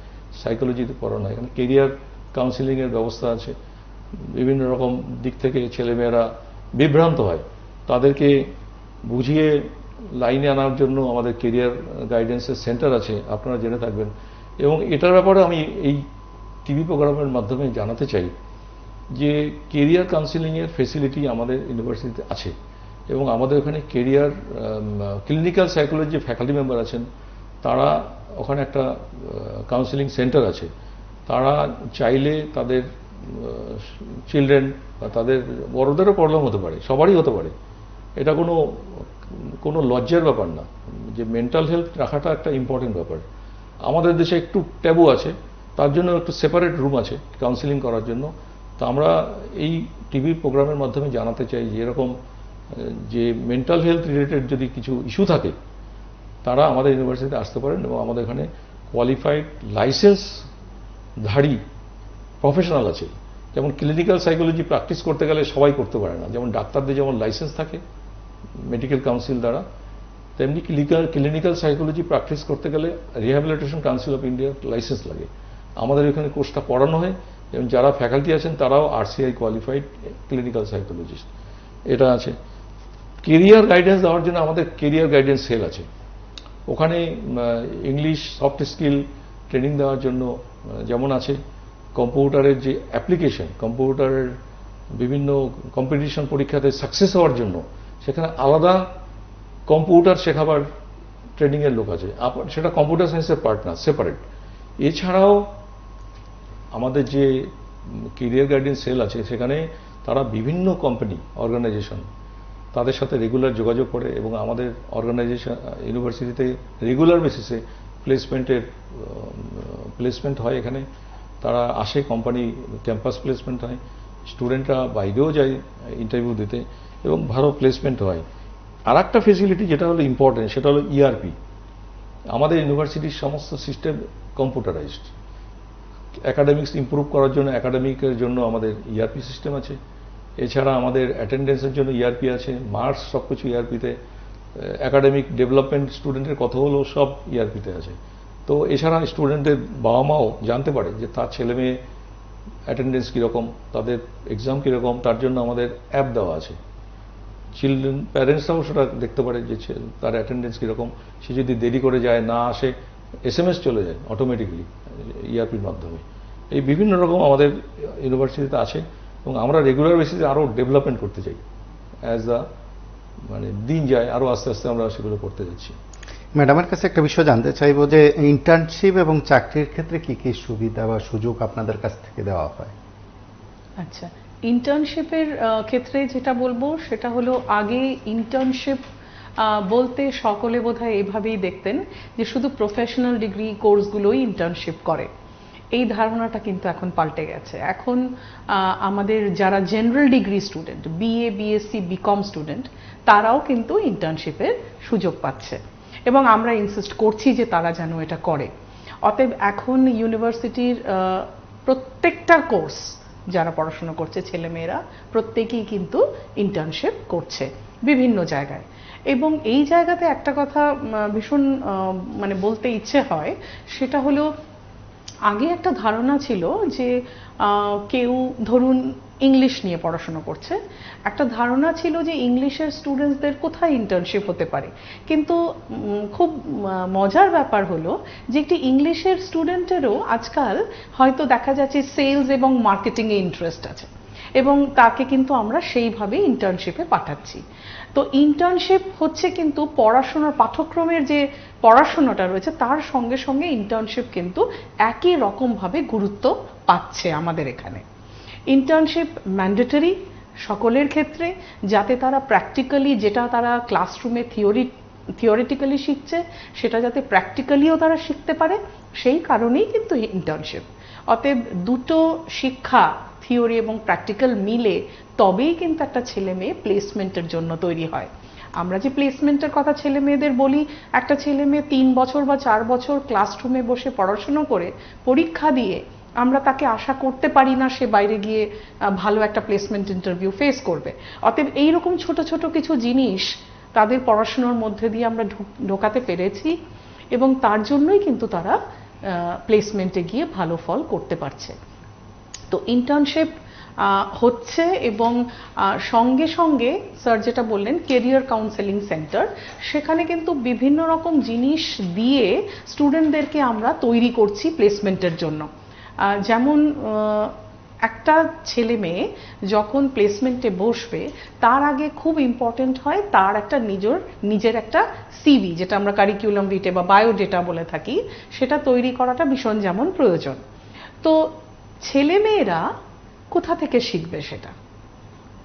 সাইকোলজিতে পড়ানো হয়, এখানে কেরিয়ার কাউন্সিলিংয়ের ব্যবস্থা আছে। বিভিন্ন রকম দিক থেকে ছেলেমেয়েরা বিভ্রান্ত হয়, তাদেরকে বুঝিয়ে লাইনে আনার জন্য আমাদের কেরিয়ার গাইডেন্সের সেন্টার আছে, আপনারা জেনে থাকবেন। এবং এটার ব্যাপারে আমি এই টিভি প্রোগ্রামের মাধ্যমে জানাতে চাই যে কেরিয়ার কাউন্সিলিংয়ের ফেসিলিটি আমাদের ইউনিভার্সিটিতে আছে, এবং আমাদের ওখানে কেরিয়ার ক্লিনিক্যাল সাইকোলজি যে ফ্যাকাল্টি মেম্বার আছেন, তারা ওখানে একটা কাউন্সিলিং সেন্টার আছে। তারা চাইলে তাদের চিলড্রেন বা তাদের বড়দেরও প্রবলেম হতে পারে, সবারই হতে পারে, এটা কোনো লজ্জার ব্যাপার না, যে মেন্টাল হেলথ রাখাটা একটা ইম্পর্টেন্ট ব্যাপার। আমাদের দেশে একটু ট্যাবু আছে, তার জন্য একটু সেপারেট রুম আছে কাউন্সিলিং করার জন্য। তো আমরা এই টিভি প্রোগ্রামের মাধ্যমে জানাতে চাই যে এরকম যে মেন্টাল হেলথ রিলেটেড যদি কিছু ইস্যু থাকে, তারা আমাদের ইউনিভার্সিটিতে আসতে পারেন, এবং আমাদের এখানে কোয়ালিফাইড লাইসেন্সধারী প্রফেশনাল আছে। যেমন ক্লিনিক্যাল সাইকোলজি প্র্যাকটিস করতে গেলে সবাই করতে পারে না, যেমন ডাক্তারদের যেমন লাইসেন্স থাকে মেডিকেল কাউন্সিল দ্বারা, তেমনি ক্লিনিক্যাল সাইকোলজি প্র্যাকটিস করতে গেলে রিহ্যাবিলিটেশন কাউন্সিল অফ ইন্ডিয়ার লাইসেন্স লাগে। আমাদের এখানে কোর্সটা পড়ানো হয়, এবং যারা ফ্যাকাল্টি আছেন তারাও RCI কোয়ালিফাইড ক্লিনিক্যাল সাইকোলজিস্ট। এটা আছে। কেরিয়ার গাইডেন্স দেওয়ার জন্য আমাদের কেরিয়ার গাইডেন্স সেল আছে, ওখানে ইংলিশ সফট স্কিল ট্রেনিং দেওয়ার জন্য যেমন আছে, কম্পিউটারের যে অ্যাপ্লিকেশন, কম্পিউটারের বিভিন্ন কম্পিটিশন পরীক্ষাতে সাকসেস হওয়ার জন্য সেখানে আলাদা কম্পিউটার শেখাবার ট্রেনিংয়ের লোক আছে, সেটা কম্পিউটার সায়েন্সের পার্ট না, সেপারেট। এছাড়াও আমাদের যে কেরিয়ার গাইডেন্স সেল আছে, সেখানে তারা বিভিন্ন কোম্পানি অর্গানাইজেশন তাদের সাথে রেগুলার যোগাযোগ করে, এবং আমাদের অর্গানাইজেশন ইউনিভার্সিটিতে রেগুলার বেসিসে প্লেসমেন্ট হয়। এখানে তারা আসে, কোম্পানি ক্যাম্পাস প্লেসমেন্ট হয়, স্টুডেন্টরা বাইরেও যায় ইন্টারভিউ দিতে, এবং ভালো প্লেসমেন্ট হয়। আর একটা ফেসিলিটি যেটা হলো ইম্পর্টেন্ট, সেটা হলো ERP। আমাদের ইউনিভার্সিটির সমস্ত সিস্টেম কম্পিউটারাইজড। একাডেমিক্স ইমপ্রুভ করার জন্য, একাডেমিকের জন্য আমাদের ERP সিস্টেম আছে। এছাড়া আমাদের অ্যাটেন্ডেন্সের জন্য ERP আছে, মার্কস সব কিছু ERP-তে, একাডেমিক ডেভেলপমেন্ট স্টুডেন্টের কথা হলো সব ERP-তে আছে। তো এছাড়া স্টুডেন্টের বাবা মাও জানতে পারে যে তার ছেলে মেয়ে অ্যাটেন্ডেন্স কীরকম, তাদের এক্সাম কীরকম, তার জন্য আমাদের অ্যাপ দেওয়া আছে। চিলড্রেন প্যারেন্টসরাও সেটা দেখতে পারে যে তার অ্যাটেন্ডেন্স কীরকম। সে যদি দেরি করে যায়, না আসে, SMS চলে যায় অটোমেটিক্যালি ERP-র মাধ্যমে। এই বিভিন্ন রকম আমাদের ইউনিভার্সিটিতে আছে, এবং আমরা রেগুলার বেসিসে আরও ডেভেলপমেন্ট করতে চাই। দিন যায়, আরও আস্তে আস্তে আমরা সেগুলো করতে যাচ্ছি। ম্যাডামের কাছে একটা বিষয় জানতে চাইবো যে ইন্টার্নশিপ এবং চাকরির ক্ষেত্রে কি কি সুবিধা বা সুযোগ আপনাদের কাছ থেকে দেওয়া হয়? আচ্ছা, ইন্টার্নশিপের ক্ষেত্রে যেটা বলবো সেটা হলো, আগে ইন্টার্নশিপ বলতে সকলে বোধহয় এভাবেই দেখতেন যে শুধু প্রফেশনাল ডিগ্রি কোর্সগুলোই ইন্টার্নশিপ করে। এই ধারণাটা কিন্তু এখন পাল্টে গেছে। এখন আমাদের যারা general degree student, BA, BSc, BCom student, তারাও কিন্তু ইন্টার্নশিপের সুযোগ পাচ্ছে, এবং আমরা ইনসিস্ট করছি যে তারা যেন এটা করে। অতএব এখন ইউনিভার্সিটির প্রত্যেকটা কোর্স যারা পড়াশোনা করছে ছেলেমেয়েরা প্রত্যেকেই কিন্তু ইন্টার্নশিপ করছে বিভিন্ন জায়গায়। এবং এই জায়গাতে একটা কথা ভীষণ বলতে ইচ্ছে হয়, সেটা হলো, আগে একটা ধারণা ছিল যে কেউ ধরুন ইংলিশ নিয়ে পড়াশোনা করছে, একটা ধারণা ছিল যে ইংলিশের স্টুডেন্টসদের কোথায় ইন্টার্নশিপ হতে পারে। কিন্তু খুব মজার ব্যাপার হলো যে একটি ইংলিশের স্টুডেন্টেরও আজকাল হয়তো দেখা যাচ্ছে সেলস এবং মার্কেটিংয়ে ইন্টারেস্ট আছে, এবং তাকে কিন্তু আমরা সেইভাবে ইন্টার্নশিপে পাঠাচ্ছি। তো ইন্টার্নশিপ হচ্ছে কিন্তু পড়াশোনার পাঠ্যক্রমের যে পড়াশোনাটা রয়েছে তার সঙ্গে সঙ্গে ইন্টার্নশিপ কিন্তু একই রকমভাবে গুরুত্ব পাচ্ছে আমাদের এখানে। ইন্টার্নশিপ ম্যান্ডেটরি সকলের ক্ষেত্রে, যাতে তারা প্র্যাকটিক্যালি যেটা তারা ক্লাসরুমে থিওরিটিক্যালি শিখছে সেটা যাতে প্র্যাকটিক্যালিও তারা শিখতে পারে, সেই কারণেই কিন্তু ইন্টার্নশিপ। অতএব দুটো শিক্ষা, থিওরি এবং প্র্যাকটিক্যাল মিলে তবেই কিন্তু একটা ছেলে মেয়ে প্লেসমেন্টের জন্য তৈরি হয়। আমরা যে প্লেসমেন্টের কথা ছেলে মেয়েদের বলি, একটা ছেলে মেয়ে 3 বছর বা 4 বছর ক্লাসরুমে বসে পড়াশোনা করে পরীক্ষা দিয়ে আমরা তাকে আশা করতে পারি না সে বাইরে গিয়ে ভালো একটা প্লেসমেন্ট ইন্টারভিউ ফেস করবে। অতএব এইরকম ছোট ছোট কিছু জিনিস তাদের পড়াশোনার মধ্যে দিয়ে আমরা ঢোকাতে পেরেছি এবং তার জন্যই কিন্তু তারা প্লেসমেন্টে গিয়ে ভালো ফল করতে পারছে। তো ইন্টার্নশিপ হচ্ছে এবং সঙ্গে সঙ্গে স্যার যেটা বললেন ক্যারিয়ার কাউন্সেলিং সেন্টার, সেখানে কিন্তু বিভিন্ন রকম জিনিস দিয়ে স্টুডেন্টদেরকে আমরা তৈরি করছি প্লেসমেন্টের জন্য। যেমন একটা ছেলে মেয়ে যখন প্লেসমেন্টে বসবে তার আগে খুব ইম্পর্টেন্ট হয় তার একটা নিজের একটা সিভি, যেটা আমরা কারিকুলাম ভিটে বা বায়োডেটা বলে থাকি, সেটা তৈরি করাটা ভীষণ যেমন প্রয়োজন। তো ছেলে মেয়েরা কোথা থেকে শিখবে সেটা?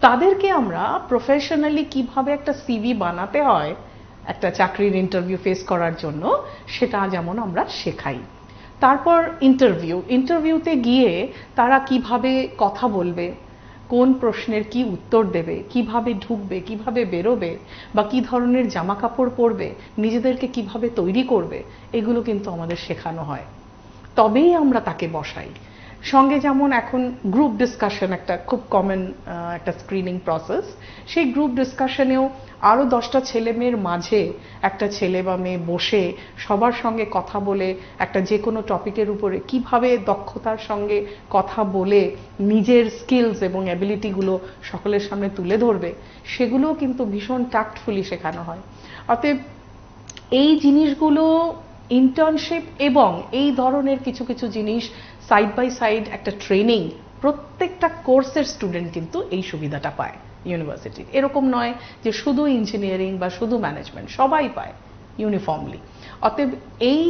তাদেরকে আমরা প্রফেশনালি কিভাবে একটা সিভি বানাতে হয় একটা চাকরির ইন্টারভিউ ফেস করার জন্য, সেটা যেমন আমরা শেখাই। তারপর ইন্টারভিউতে গিয়ে তারা কিভাবে কথা বলবে, কোন প্রশ্নের কি উত্তর দেবে, কিভাবে ঢুকবে, কিভাবে বেরোবে, বা কি ধরনের জামা কাপড় পরবে, নিজেদেরকে কিভাবে তৈরি করবে, এগুলো কিন্তু আমাদের শেখানো হয়। তবেই আমরা তাকে বসাই। সঙ্গে যেমন এখন গ্রুপ ডিসকাশন একটা খুব কমন একটা স্ক্রিনিং প্রসেস, সেই গ্রুপ ডিসকাশনেও আরও 10টা ছেলে মেয়ের মাঝে একটা ছেলে বা মেয়ে বসে সবার সঙ্গে কথা বলে একটা যে কোনো টপিকের উপরে কিভাবে দক্ষতার সঙ্গে কথা বলে নিজের স্কিলস এবং অ্যাবিলিটিগুলো সকলের সামনে তুলে ধরবে, সেগুলোও কিন্তু ভীষণ ট্যাক্টফুলি শেখানো হয়। অতএব এই জিনিসগুলো ইন্টার্নশিপ এবং এই ধরনের কিছু কিছু জিনিস সাইড বাই সাইড একটা ট্রেনিং, প্রত্যেকটা কোর্সের স্টুডেন্ট কিন্তু এই সুবিধাটা পায় ইউনিভার্সিটির। এরকম নয় যে শুধু ইঞ্জিনিয়ারিং বা শুধু ম্যানেজমেন্ট, সবাই পায় ইউনিফর্মলি। অতএব এই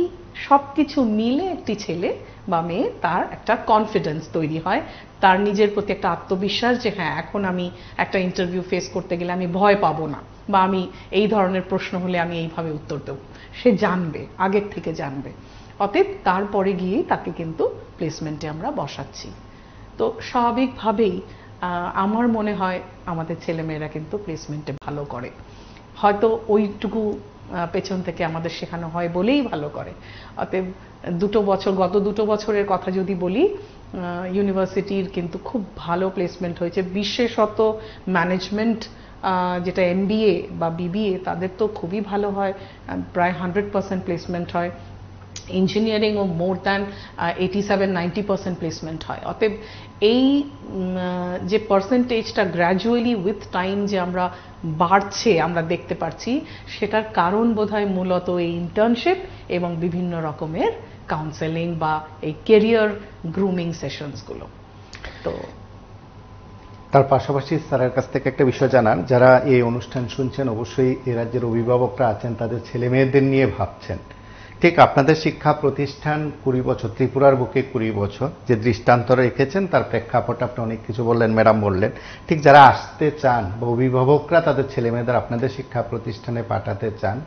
সব কিছু মিলে একটি ছেলে বা মেয়ে তার একটা কনফিডেন্স তৈরি হয়, তার নিজের প্রতি একটা আত্মবিশ্বাস যে হ্যাঁ এখন আমি একটা ইন্টারভিউ ফেস করতে গেলে আমি ভয় পাবো না, বা আমি এই ধরনের প্রশ্ন হলে আমি এইভাবে উত্তর দেব, সে জানবে, আগের থেকে জানবে। অতএব তারপরে গিয়েই তাকে কিন্তু প্লেসমেন্টে আমরা বসাচ্ছি। তো স্বাভাবিকভাবেই আমার মনে হয় আমাদের ছেলেমেয়েরা কিন্তু প্লেসমেন্টে ভালো করে। হয়তো ওইটুকু পেছন থেকে আমাদের শেখানো হয় বলেই ভালো করে। অতএব গত দুটো বছরের কথা যদি বলি, ইউনিভার্সিটির কিন্তু খুব ভালো প্লেসমেন্ট হয়েছে। বিশেষত ম্যানেজমেন্ট যেটা MBA বা BBA তাদের তো খুবই ভালো হয়, প্রায় 100% প্লেসমেন্ট হয়। ইঞ্জিনিয়ারিংও মোর দ্যান 87-90% প্লেসমেন্ট হয়। অতএব এই যে পার্সেন্টেজটা গ্র্যাজুয়ালি উইথ টাইম যে আমরা বাড়ছে আমরা দেখতে পাচ্ছি, সেটার কারণ বোধহয় মূলত এই ইন্টার্নশিপ এবং বিভিন্ন রকমের কাউন্সেলিং বা এই ক্যারিয়ার গ্রুমিং সেশনসগুলো। তো তার পাশাপাশি স্যারের কাছ থেকে একটা বিষয় জানার, যারা এই অনুষ্ঠান শুনছেন অবশ্যই এ রাজ্যের অভিভাবকরা আছেন, তাদের ছেলে মেয়েদের নিয়ে ভাবছেন। ঠিক আপনাদের শিক্ষা প্রতিষ্ঠান 20 বছর, ত্রিপুরার বুকে 20 বছর যে দৃষ্টান্ত রেখেছেন তার প্রেক্ষাপটে আপনি অনেক কিছু বললেন, ম্যাডাম বললেন। ঠিক যারা আসতে চান বা অভিভাবকরা তাদের ছেলে মেয়েদের আপনাদের শিক্ষা প্রতিষ্ঠানে পাঠাতে চান,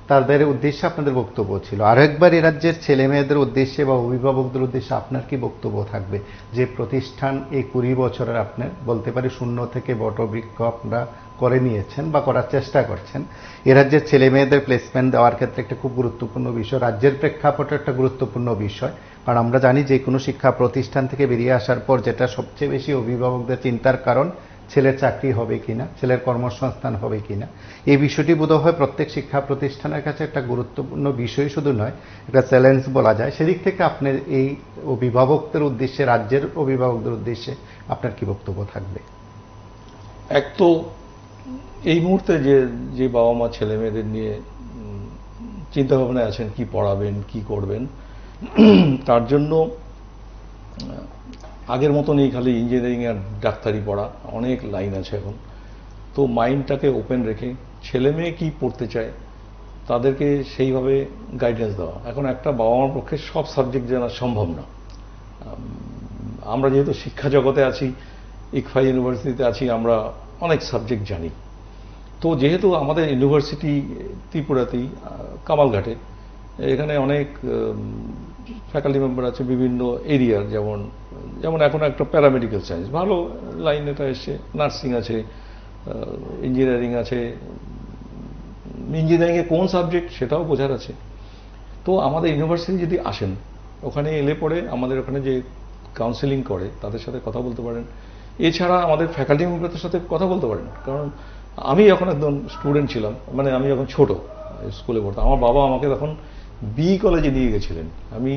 তাদের উদ্দেশ্যে আপনাদের বক্তব্য ছিল। আরো একবার এ রাজ্যের ছেলে মেয়েদের উদ্দেশ্যে বা অভিভাবকদের উদ্দেশ্যে আপনার কি বক্তব্য থাকবে? যে প্রতিষ্ঠান এই 20 বছরের আপনার বলতে পারি শূন্য থেকে বটবৃক্ষ আপনারা করে নিয়েছেন বা করার চেষ্টা করছেন, এ রাজ্যের ছেলে মেয়েদের প্লেসমেন্ট দেওয়ার ক্ষেত্রে একটা খুব গুরুত্বপূর্ণ বিষয়, রাজ্যের প্রেক্ষাপটে একটা গুরুত্বপূর্ণ বিষয়। কারণ আমরা জানি যে কোনো শিক্ষা প্রতিষ্ঠান থেকে বেরিয়ে আসার পর যেটা সবচেয়ে বেশি অভিভাবকদের চিন্তার কারণ, ছেলের চাকরি হবে কিনা, ছেলের কর্মসংস্থান হবে কিনা। এই বিষয়টি বোধহয় প্রত্যেক শিক্ষা প্রতিষ্ঠানের কাছে একটা গুরুত্বপূর্ণ বিষয় শুধু নয়, একটা চ্যালেঞ্জ বলা যায়। সেদিক থেকে আপনার এই অভিভাবকদের উদ্দেশ্যে, রাজ্যের অভিভাবকদের উদ্দেশ্যে আপনার কি বক্তব্য থাকবে? এক তো এই মুহূর্তে যে বাবা মা ছেলে মেয়েদের নিয়ে চিন্তা ভাবনায় আছেন কি পড়াবেন কি করবেন, তার জন্য আগের মতনই খালি ইঞ্জিনিয়ারিং আর ডাক্তারি পড়া, অনেক লাইন আছে এখন। তো মাইন্ডটাকে ওপেন রেখে ছেলে মেয়ে কি পড়তে চায় তাদেরকে সেইভাবে গাইডেন্স দেওয়া। এখন একটা বাবা মার পক্ষে সব সাবজেক্ট জানা সম্ভব না। আমরা যেহেতু শিক্ষা জগতে আছি, ইকফা ইউনিভার্সিটিতে আছি, আমরা অনেক সাবজেক্ট জানি। তো যেহেতু আমাদের ইউনিভার্সিটি ত্রিপুরাতেই কামালঘাটে, এখানে অনেক ফ্যাকাল্টি মেম্বার আছে বিভিন্ন এরিয়ার, যেমন এখন একটা প্যারামেডিক্যাল সায়েন্স ভালো লাইন এটা এসছে, নার্সিং আছে, ইঞ্জিনিয়ারিং আছে, ইঞ্জিনিয়ারিংয়ে কোন সাবজেক্ট সেটাও বোঝার আছে। তো আমাদের ইউনিভার্সিটি যদি আসেন, ওখানে এলে পরে আমাদের ওখানে যে কাউন্সেলিং করে তাদের সাথে কথা বলতে পারেন। এছাড়া আমাদের ফ্যাকাল্টি মেম্বারদের সাথে কথা বলতে পারেন। কারণ আমি যখন একদম স্টুডেন্ট ছিলাম, মানে আমি যখন ছোট স্কুলে পড়তাম, আমার বাবা আমাকে তখন কলেজে নিয়ে গেছিলেন। আমি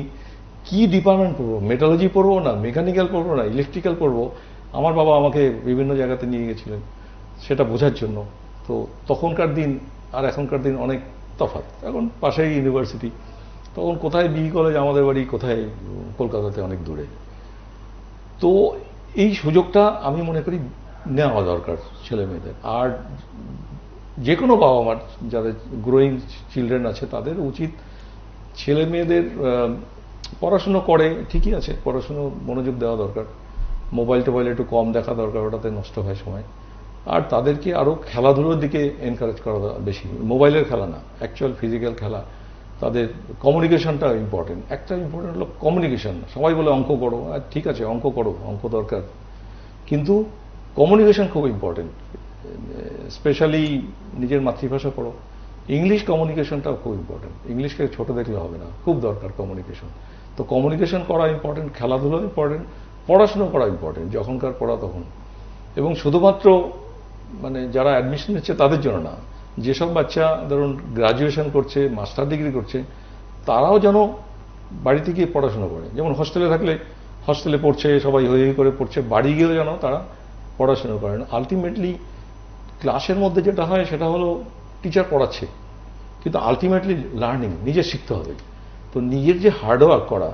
কি ডিপার্টমেন্ট পড়বো, মেটালজি পড়বো না মেকানিক্যাল পড়বো না ইলেকট্রিক্যাল পড়বো, আমার বাবা আমাকে বিভিন্ন জায়গাতে নিয়ে গেছিলেন সেটা বোঝার জন্য। তো তখনকার দিন আর এখনকার দিন অনেক তফাৎ। এখন পাশেই ইউনিভার্সিটি, তখন কোথায় কলেজ আমাদের বাড়ি, কোথায় কলকাতাতে অনেক দূরে। তো এই সুযোগটা আমি মনে করি নেওয়া দরকার ছেলে মেয়েদের। আর যে কোনো বাবা মার যাদের গ্রোয়িং চিলড্রেন আছে তাদের উচিত ছেলে মেয়েদের পড়াশুনো করে ঠিকই আছে, পড়াশুনো মনোযোগ দেওয়া দরকার, মোবাইল টোবাইল একটু কম দেখা দরকার, ওটাতে নষ্ট হয় সময়। আর তাদেরকে আরও খেলাধুলোর দিকে এনকারেজ করা বেশি, মোবাইলের খেলা না, অ্যাকচুয়াল ফিজিক্যাল খেলা। তাদের কমিউনিকেশনটা ইম্পর্টেন্ট। একটা ইম্পর্টেন্ট হলো কমিউনিকেশন। সবাই বলে অঙ্ক করো, আর ঠিক আছে অঙ্ক করো, অঙ্ক দরকার, কিন্তু কমিউনিকেশন খুব ইম্পর্টেন্ট। স্পেশালি নিজের মাতৃভাষা পড়ো, ইংলিশ কমিউনিকেশনটাও খুব ইম্পর্টেন্ট। ইংলিশকে ছোট দেখলে হবে না, খুব দরকার কমিউনিকেশন। তো কমিউনিকেশন করা ইম্পর্টেন্ট, খেলাধুলো ইম্পর্টেন্ট, পড়াশুনো করা ইম্পর্টেন্ট, যখনকার পড়া তখন। এবং শুধুমাত্র মানে যারা অ্যাডমিশন নিচ্ছে তাদের জন্য না, যেসব বাচ্চা ধরুন গ্রাজুয়েশন করছে, মাস্টার ডিগ্রি করছে, তারাও যেন বাড়িতে গিয়ে পড়াশোনা করে। যেমন হোস্টেলে থাকলে হোস্টেলে পড়ছে, সবাই হয়ে করে পড়ছে, বাড়ি গিয়েও যেন তারা পড়াশোনা করেন। আলটিমেটলি ক্লাসের মধ্যে যেটা হয় সেটা হলো টিচার পড়াচ্ছে, কিন্তু আলটিমেটলি লার্নিং নিজে শিখতে হবে। তো নিজের যে হার্ডওয়ার্ক করা,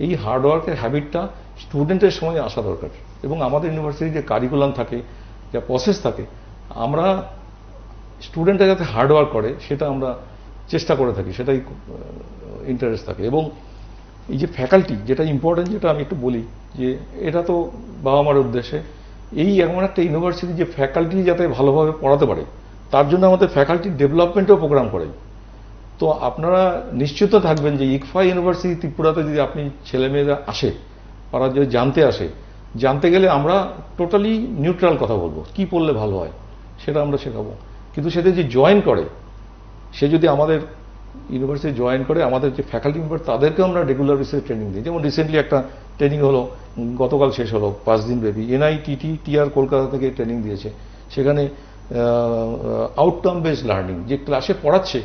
এই হার্ডওয়ার্কের হ্যাবিটটা স্টুডেন্টের সময় আসা দরকার। এবং আমাদের ইউনিভার্সিটির যে কারিকুলাম থাকে, যা প্রসেস থাকে, আমরা স্টুডেন্টরা যাতে হার্ডওয়ার্ক করে সেটা আমরা চেষ্টা করে থাকি, সেটাই ইন্টারেস্ট থাকে। এবং এই যে ফ্যাকাল্টি, যেটা ইম্পর্টেন্ট, যেটা আমি একটু বলি যে এটা তো বাবা মার উদ্দেশ্যে, এই এমন একটা ইউনিভার্সিটি যে ফ্যাকাল্টি যাতে ভালোভাবে পড়াতে পারে, তার জন্য আমাদের ফ্যাকাল্টি ডেভেলপমেন্টও প্রোগ্রাম করে। তো আপনারা নিশ্চিত থাকবেন যে ইকফা ইউনিভার্সিটি ত্রিপুরাতে যদি আপনি ছেলেমেয়েরা আসে, ওরা যদি জানতে আসে, জানতে গেলে আমরা টোটালি নিউট্রাল কথা বলবো, কি পড়লে ভালো হয় সেটা আমরা শেখাবো। কিন্তু সেটা যে জয়েন করে, সে যদি আমাদের ইউনিভার্সিটি জয়েন করে, আমাদের যে ফ্যাকাল্টি মেম্বার তাদেরকেও আমরা রেগুলার বেসিসে ট্রেনিং দিই। যেমন রিসেন্টলি একটা ট্রেনিং হলো, গতকাল শেষ হলো, 5 দিন ব্যাপী। NITTR কলকাতা থেকে ট্রেনিং দিয়েছে। সেখানে আউটকাম বেসড লার্নিং, যে ক্লাসে পড়াচ্ছে,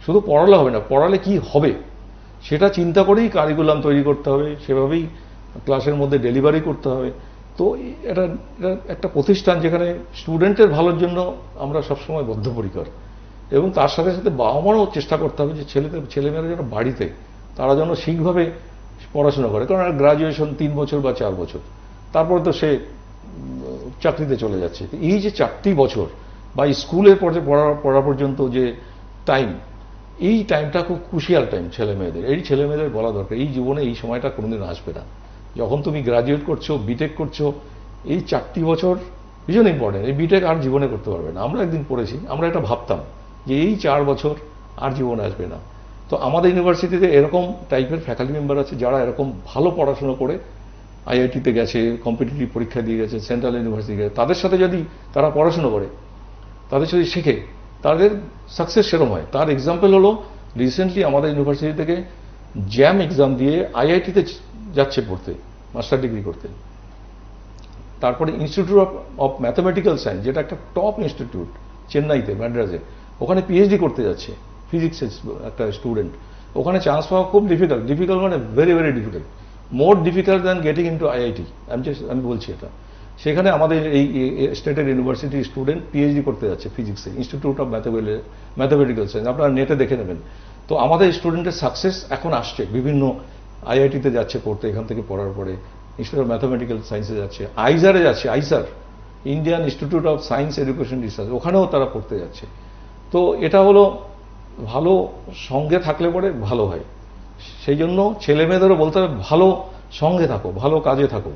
শুধু পড়ালে হবে না, পড়ালে কি হবে সেটা চিন্তা করেই কারিকুলাম তৈরি করতে হবে, সেভাবেই ক্লাসের মধ্যে ডেলিভারি করতে হবে। তো এটা একটা প্রতিষ্ঠান যেখানে স্টুডেন্টের ভালোর জন্য আমরা সবসময় বদ্ধপরিকর। এবং তার সাথে সাথে বাবা মারও চেষ্টা করতে হবে যে ছেলেমেয়েরা যেন বাড়িতে তারা যেন ঠিকভাবে পড়াশোনা করে। কারণ গ্রাজুয়েশন 3 বছর বা 4 বছর, তারপরে তো সে চাকরিতে চলে যাচ্ছে। এই যে 4টি বছর বা স্কুলের পড়া পর্যন্ত যে টাইম, এই টাইমটা খুব ক্রুশিয়াল টাইম ছেলেমেয়েদের। এই ছেলেমেয়েদের বলা দরকার এই জীবনে এই সময়টা কোনোদিন আসবে না। যখন তুমি গ্রাজুয়েট করছো, বিটেক করছো, এই 4টি বছর ভীষণ ইম্পর্টেন্ট। এই বিটেক আর জীবনে করতে পারবে না। আমরা একদিন পড়েছি, আমরা এটা ভাবতাম যে এই 4 বছর আর জীবনে আসবে না। তো আমাদের ইউনিভার্সিটিতে এরকম টাইপের ফ্যাকাল্টি মেম্বার আছে যারা এরকম ভালো পড়াশোনা করে IIT-তে গেছে, কম্পিটিটিভ পরীক্ষা দিয়ে গেছে, সেন্ট্রাল ইউনিভার্সিটি গেছে। তাদের সাথে যদি তারা পড়াশোনা করে, তাদের সাথে শেখে, তাদের সাকসেস সেরকম হয়। তার এক্সাম্পল হলো রিসেন্টলি আমাদের ইউনিভার্সিটি থেকে জ্যাম এক্সাম দিয়ে IIT-তে যাচ্ছে পড়তে, মাস্টার ডিগ্রি করতে। তারপরে ইনস্টিটিউট অফ ম্যাথামেটিক্যাল সায়েন্স, যেটা একটা টপ ইনস্টিটিউট চেন্নাইতে, ম্যাড্রাসে, ওখানে PhD করতে যাচ্ছে ফিজিক্সের একটা স্টুডেন্ট। ওখানে চান্স পাওয়া খুব ডিফিকাল্ট মানে very very difficult, more difficult than getting into IIT। আমি বলছি এটা। সেখানে আমাদের এই স্টেটের ইউনিভার্সিটির স্টুডেন্ট PhD করতে যাচ্ছে ফিজিক্সে, ইনস্টিটিউট অফ ম্যাথামেটিক্যাল সায়েন্স, আপনারা নেটে দেখে নেবেন। তো আমাদের স্টুডেন্টের সাকসেস এখন আসছে, বিভিন্ন IIT-তে যাচ্ছে পড়তে, এখান থেকে পড়ার পরে ইনস্টিটিউট অফ ম্যাথামেটিক্যাল সায়েন্সে যাচ্ছে, আইজারে যাচ্ছে, আইসার Indian institute of science education research, ওখানেও তারা পড়তে যাচ্ছে। তো এটা হলো ভালো সঙ্গে থাকলে পরে ভালো হয়। সেই জন্য ছেলে মেয়েদেরও বলতে হবে ভালো সঙ্গে থাকো, ভালো কাজে থাকো,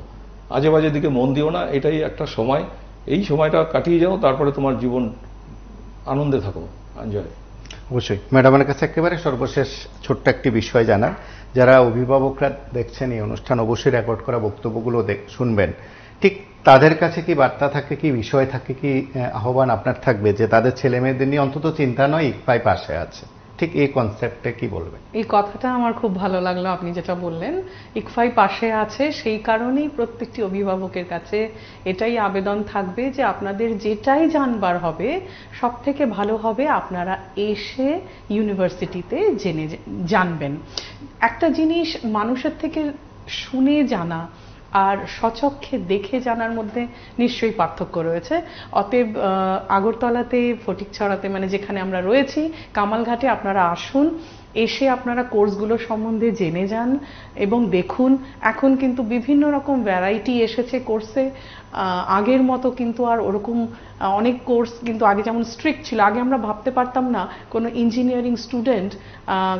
আজে বাজে দিকে মন দিও না। এটাই একটা সময়, এই সময়টা কাটিয়ে যাও, তারপরে তোমার জীবন আনন্দে থাকো, এনজয়। অবশ্যই ম্যাডামের কাছে একেবারে সর্বশেষ ছোট্ট একটি বিষয় জানার, যারা অভিভাবকরা দেখছেন এই অনুষ্ঠান অবশ্যই রেকর্ড করা বক্তব্যগুলো শুনবেন, ঠিক তাদের কাছে কি বার্তা থাকে, কি বিষয় থাকে, কি আহ্বান আপনার থাকবে যে তাদের ছেলে মেয়েদের নিয়ে অন্তত চিন্তা নয়, ইকফাই পাশে আছে, ঠিক এই কনসেপ্টে কি বলবেন? এই কথাটা আমার খুব ভালো লাগলো, আপনি যেটা বললেন ইকফাই পাশে আছে। সেই কারণেই প্রত্যেকটি অভিভাবকের কাছে এটাই আবেদন থাকবে যে আপনাদের যেটাই জানবার হবে সব থেকে ভালো হবে আপনারা এসে ইউনিভার্সিটিতে জানবেন। একটা জিনিস মানুষের থেকে শুনে জানা আর স্বচক্ষে দেখে জানার মধ্যে নিশ্চয়ই পার্থক্য রয়েছে। অতএব আগরতলাতে, ফটিকছড়াতে, মানে যেখানে আমরা রয়েছি, কামালঘাটে আপনারা আসুন, এসে আপনারা কোর্সগুলো সম্বন্ধে জেনে যান এবং দেখুন। এখন কিন্তু বিভিন্ন রকম ভ্যারাইটি এসেছে কোর্সে, আগের মতো কিন্তু আর ওরকম অনেক কোর্স কিন্তু আগে যেমন স্ট্রিক্ট ছিল, আগে আমরা ভাবতে পারতাম না কোনো ইঞ্জিনিয়ারিং স্টুডেন্ট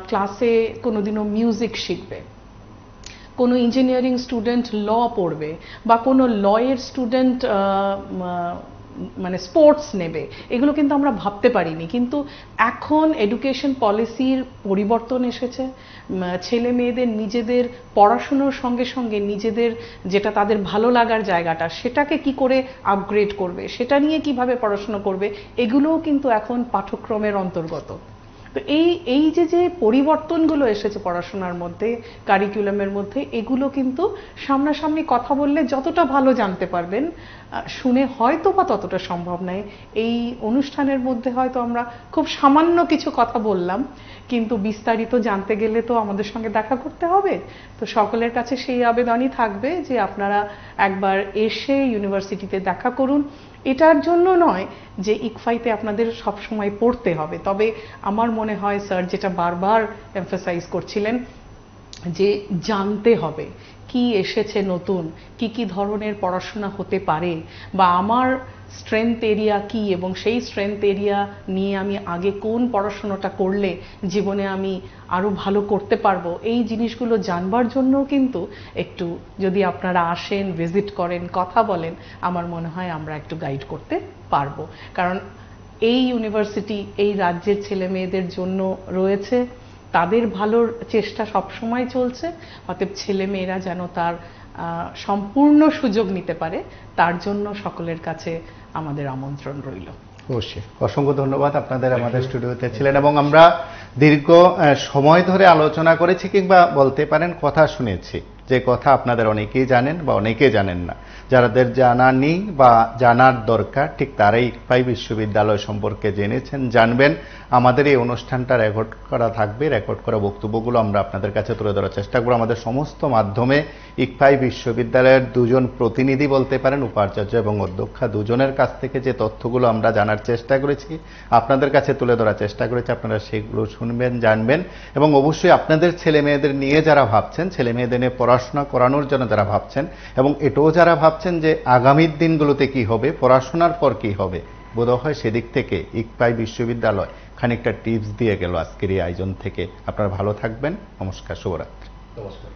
ক্লাসে কোনোদিনও মিউজিক শিখবে, কোনো ইঞ্জিনিয়ারিং স্টুডেন্ট ল পড়বে, বা কোনো লয়ের স্টুডেন্ট মানে স্পোর্টস নেবে, এগুলো কিন্তু আমরা ভাবতে পারিনি। কিন্তু এখন এডুকেশন পলিসির পরিবর্তন এসেছে। ছেলে মেয়েদের নিজেদের পড়াশুনোর সঙ্গে সঙ্গে নিজেদের যেটা তাদের ভালো লাগার জায়গাটা, সেটাকে কি করে আপগ্রেড করবে, সেটা নিয়ে কিভাবে পড়াশুনো করবে, এগুলোও কিন্তু এখন পাঠ্যক্রমের অন্তর্গত। তো এই যে পরিবর্তনগুলো এসেছে পড়াশোনার মধ্যে, কারিকুলামের মধ্যে, এগুলো কিন্তু সামনাসামনি কথা বললে যতটা ভালো জানতে পারবেন, শুনে হয়তো বা ততটা সম্ভব নয়। এই অনুষ্ঠানের মধ্যে হয়তো আমরা খুব সামান্য কিছু কথা বললাম, কিন্তু বিস্তারিত জানতে গেলে তো আমাদের সঙ্গে দেখা করতে হবে। তো সকলের কাছে সেই আবেদনই থাকবে যে আপনারা একবার এসে ইউনিভার্সিটিতে দেখা করুন। এটার জন্য নয় যে ইকফাইতে আপনাদের সব সময় পড়তে হবে, তবে আমার মনে হয় স্যার যেটা বারবার এমফাসাইজ করছিলেন যে জানতে হবে কি এসেছে নতুন, কি কি ধরনের পড়াশোনা হতে পারে, বা আমার স্ট্রেংথ এরিয়া কি, এবং সেই স্ট্রেংথ এরিয়া নিয়ে আমি আগে কোন পড়াশোনাটা করলে জীবনে আমি আরো ভালো করতে পারবো, এই জিনিসগুলো জানবার জন্য কিন্তু একটু যদি আপনারা আসেন, ভিজিট করেন, কথা বলেন, আমার মনে হয় আমরা একটু গাইড করতে পারবো। কারণ এই ইউনিভার্সিটি এই রাজ্যের ছেলে মেয়েদের জন্য রয়েছে, তাদের ভালোর চেষ্টা সব সময় চলছে। অতএব ছেলে মেয়েরা যেন তার সম্পূর্ণ সুযোগ নিতে পারে, তার জন্য সকলের কাছে আমাদের আমন্ত্রণ রইল। অবশ্যই অসংখ্য ধন্যবাদ, আপনাদের আমাদের স্টুডিওতে ছিলেন এবং আমরা দীর্ঘ সময় ধরে আলোচনা করেছি, কিংবা বলতে পারেন কথা শুনেছি, যে কথা আপনাদের অনেকেই জানেন বা অনেকেই জানেন না। যাদের জানা নেই বা জানার দরকার, ঠিক তারাই ইকফাই বিশ্ববিদ্যালয় সম্পর্কে জেনেছেন, জানবেন। আমাদের এই অনুষ্ঠানটা রেকর্ড করা থাকবে, রেকর্ড করা বক্তব্যগুলো আমরা আপনাদের কাছে তুলে ধরার চেষ্টা করব। আমাদের সমস্ত মাধ্যমে ইকফাই বিশ্ববিদ্যালয়ের দুজন প্রতিনিধি বলতে পারেন, উপাচার্য এবং অধ্যক্ষা, দুজনের কাছ থেকে যে তথ্যগুলো আমরা জানার চেষ্টা করেছি, আপনাদের কাছে তুলে ধরার চেষ্টা করেছি, আপনারা সেগুলো শুনবেন, জানবেন। এবং অবশ্যই আপনাদের ছেলে মেয়েদের নিয়ে যারা ভাবছেন, ছেলে মেয়েদের নিয়ে পড়াশোনা করানোর জন্য যারা ভাবছেন, এবং এটাও যারা ভাবছেন যে আগামীর দিনগুলোতে কি হবে, পড়াশোনার পর কি হবে, বোধহয় সেদিক থেকে ইকফাই বিশ্ববিদ্যালয় খানিকটা টিপস দিয়ে গেল আজকের এই আয়োজন থেকে। আপনারা ভালো থাকবেন। নমস্কার, শুভরাত্রি। নমস্কার।